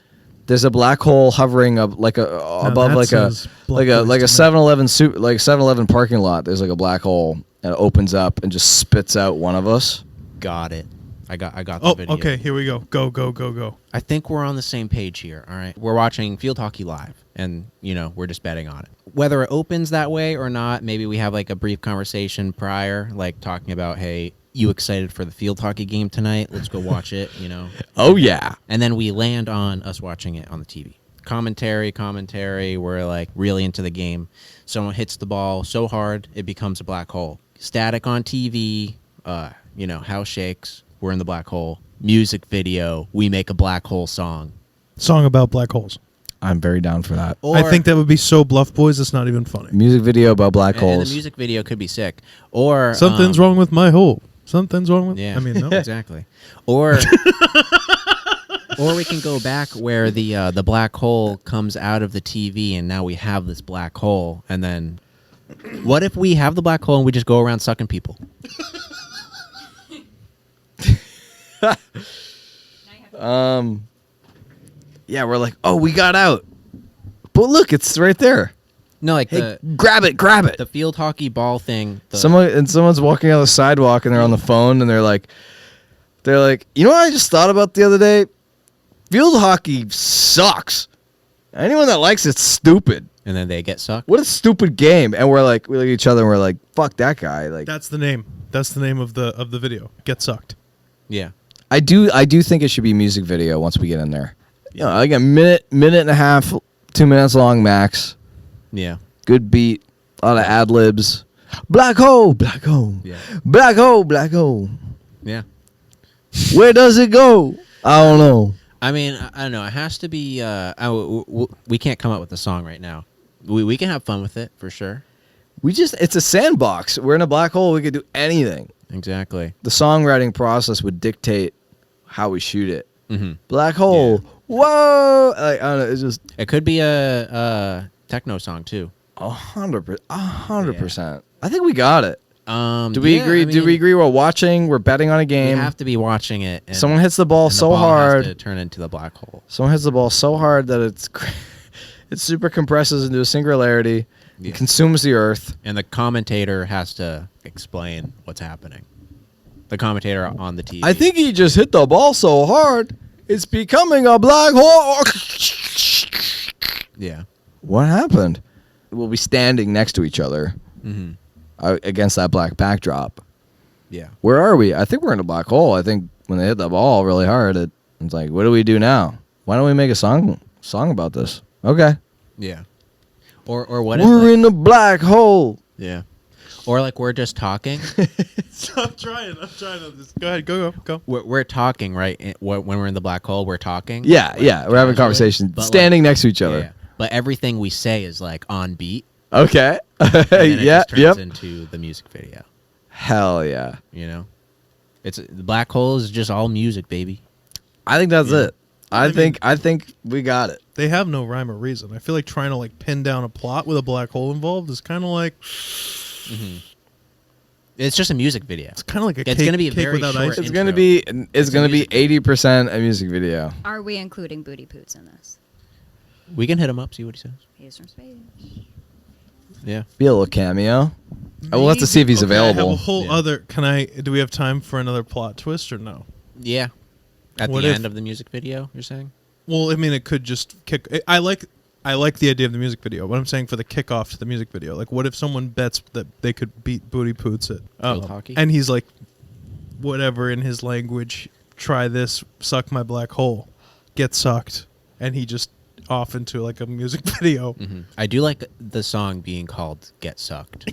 there's a black hole hovering up like above that like a says Bluff Boys like a to me. 7-Eleven like 7-Eleven parking lot. There's like a black hole and it opens up and just spits out one of us. Got it. I got the Oh, video. okay. Here we go. Go. I think we're on the same page here. All right. We're watching field hockey live and, we're just betting on it. Whether it opens that way or not, maybe we have like a brief conversation prior, like talking about, hey, you excited for the field hockey game tonight? Let's go watch it, Oh yeah. And then we land on us watching it on the TV. Commentary, we're like really into the game. Someone hits the ball so hard, it becomes a black hole. Static on TV, house shakes, we're in the black hole. Music video, we make a black hole song. Song about black holes. I'm very down for that. Or, I think that would be so Bluff Boys. It's not even funny. Music video about black and the holes. music video could be sick. Or Something's wrong with my hole. Something's wrong with. Yeah, I mean, no. exactly. Or we can go back where the black hole comes out of the TV, and now we have this black hole. And then, what if we have the black hole and we just go around sucking people? Yeah, we're like, oh, we got out. But look, it's right there. No, like Hey, grab it. the field hockey ball thing. Someone's walking on the sidewalk and they're on the phone and they're like, you know what I just thought about the other day? Field hockey sucks. Anyone that likes it's stupid. And then they get sucked. What a stupid game. And we look at each other and we're like, fuck that guy. Like, That's the name. That's the name of the video. Get sucked. Yeah. I do think it should be a music video once we get in there. You know, like a minute and a half, 2 minutes long max. Yeah. Good beat, a lot of ad libs. Black hole, black hole. Yeah. Black hole, black hole. Yeah. Where does it go? I don't know. I mean, I don't know. It has to be. We can't come up with a song right now. We can have fun with it for sure. It's a sandbox. We're in a black hole. We could do anything. Exactly. The songwriting process would dictate how we shoot it. Mm-hmm. Black hole. Yeah. Whoa. Like, I don't know. It's just It could be a techno song too. 100%. I think we got it. Do we agree? Do we agree? We're watching. We're betting on a We game. have to be watching it. And, Someone hits the ball and the so ball hard. has to turn into the black hole. Someone hits the ball so hard that it super compresses into a singularity. Yeah. It consumes the earth. And the commentator has to explain what's happening. The commentator on the TV. I think he just hit the ball so hard, it's becoming a black hole. Yeah. What happened? We'll be standing next to each other Mm-hmm. Against that black backdrop. Yeah. Where are we? I think we're in a black hole. I think when they hit the ball really hard, it's like, what do we do now? Why don't we make a song about this? Okay. Yeah. Or what We're if, in a black hole. yeah. Or like we're just talking. I'm trying to just go ahead. Go. We're talking, right? When we're in the black hole, we're talking. Yeah, Like, yeah. We're having a casually, conversation, but, standing like, next to each other. yeah. But everything we say is like on beat. Okay. And then it Yeah, just turns yep. into the music video. Hell yeah. You know, the black hole is just all music, baby. I think that's Yeah. it. I think we got it. They have no rhyme or reason. I feel like trying to like pin down a plot with a black hole involved is kind of like Mm-hmm. It's just a music video. it's kind of like a It's cake, gonna be a cake very without short icing. It's gonna be 80% a music video. Are we including booty poots in this? We can hit him up, see what he says. He's from space. Yeah. Be a little cameo. I will have to see if he's Okay, I have available. a whole Yeah. other. Do we have time for another plot twist or no? Yeah. At What the if- end of the music video, you're saying? Well, I mean, it could just kick. I like the idea of the music video, but I'm saying for the kickoff to the music video, like, what if someone bets that they could beat Booty Poots at Field hockey? and he's like, whatever in his language, try this, suck my black hole, get sucked, and he just off into like a music video. Mm-hmm. I do like the song being called "Get Sucked."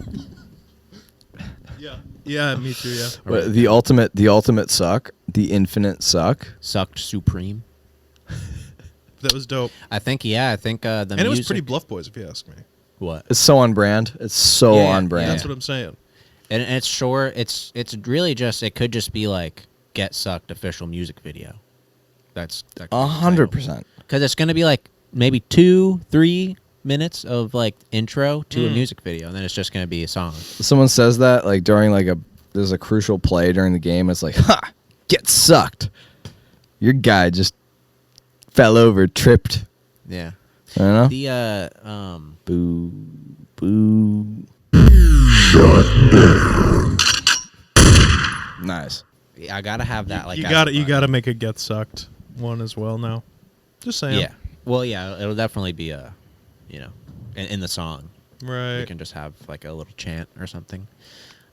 Yeah, me too. Yeah, But the ultimate suck, the infinite suck. Sucked Supreme. that was dope, I think the and music. it was pretty Bluff Boys, if you ask me. What? It's so on brand. It's so Yeah, on brand. That's what I'm saying. And it's short. It's really just. It could just be like "Get Sucked" official music video. That's 100%. because it's gonna be like maybe 2-3 minutes of like intro to a music video, and then it's just gonna be a song. Someone says that like during there's a crucial play during the game. It's like, ha, get sucked. Your guy just fell over, tripped. Yeah. I don't know. The Boo, boo. Nice. I gotta have that. Like you as got a to You button. got to make a get sucked one as well now. Just saying. Yeah. Well, yeah. It'll definitely be in the song. We Right. can just have like a little chant or something.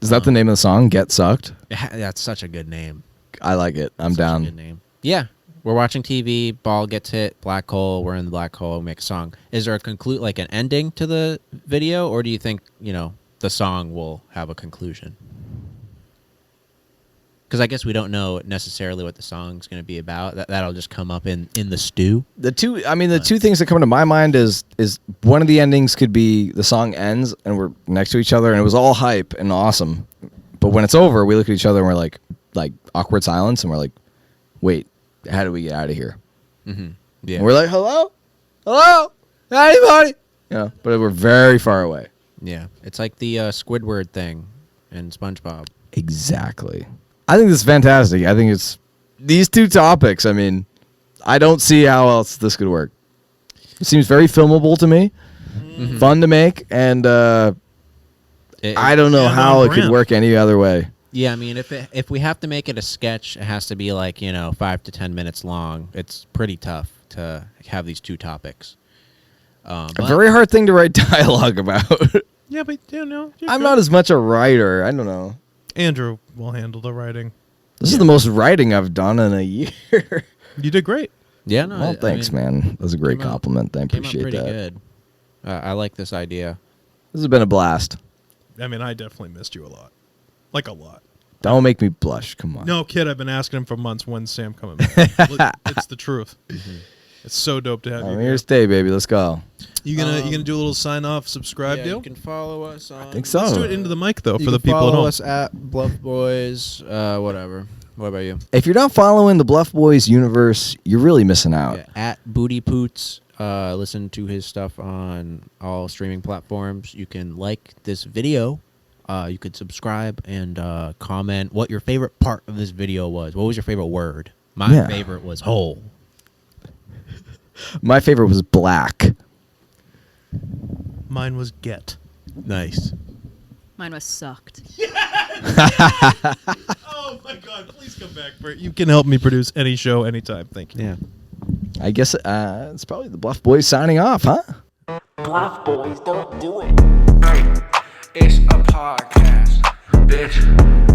Is that the name of the song? Get sucked. That's such a good name. I like it. I'm Such a down. good name. Yeah. We're watching TV. Ball gets hit. Black hole. We're in the black hole. We make a song. Is there like an ending to the video, or do you think the song will have a conclusion? Because I guess we don't know necessarily what the song's going to be about. That'll just come up in the stew. The two things that come to my mind is one of the endings could be the song ends and we're next to each other and it was all hype and awesome, But when it's over, we look at each other and we're like awkward silence, and we're like, wait, how do we get out of here? Mm-hmm. Yeah. And we're like, hello, anybody? Yeah, but we're very far away. Yeah. It's like the Squidward thing in SpongeBob. Exactly. I think this is fantastic. I think it's these two topics. I mean, I don't see how else this could work. It seems very filmable to me, fun to make, and I don't know how it could work any other way. Yeah, I mean, if we have to make it a sketch, it has to be like 5 to 10 minutes long. It's pretty tough to have these two topics. A very hard thing to write dialogue about. Yeah, but I'm not as much a writer. I don't know. Andrew will handle the writing. This is the most writing I've done in a year. You did great. Yeah, no. Well, thanks, man. That was a great compliment. I appreciate pretty that. Good. I like this idea. This has been a blast. I mean, I definitely missed you a lot. Like a lot. Don't make me blush. Come on. No, kid, I've been asking him for months, when's Sam coming back? It's the truth. It's so dope to have you I'm here. here to stay, baby. Let's go. You gonna do a little sign off, subscribe deal? You can follow us on... I think so. Let's do it into the mic though You for the can people at follow home. us at Bluff Boys, whatever. What about you? If you're not following the Bluff Boys universe, you're really missing out. Yeah, at Booty Poots. Listen to his stuff on all streaming platforms. You can like this video. You could subscribe and comment what your favorite part of this video was. What was your favorite word? My favorite was hole. My favorite was black. Mine was get. Nice. Mine was sucked. Oh my God! Please come back for it. You can help me produce any show anytime. Thank you. Yeah. I guess it's probably the Bluff Boys signing off, huh? Bluff Boys don't do it. It's a podcast, bitch.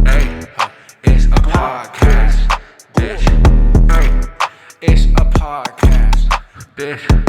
Hey, it's a podcast, bitch. Hey, it's a podcast, bitch.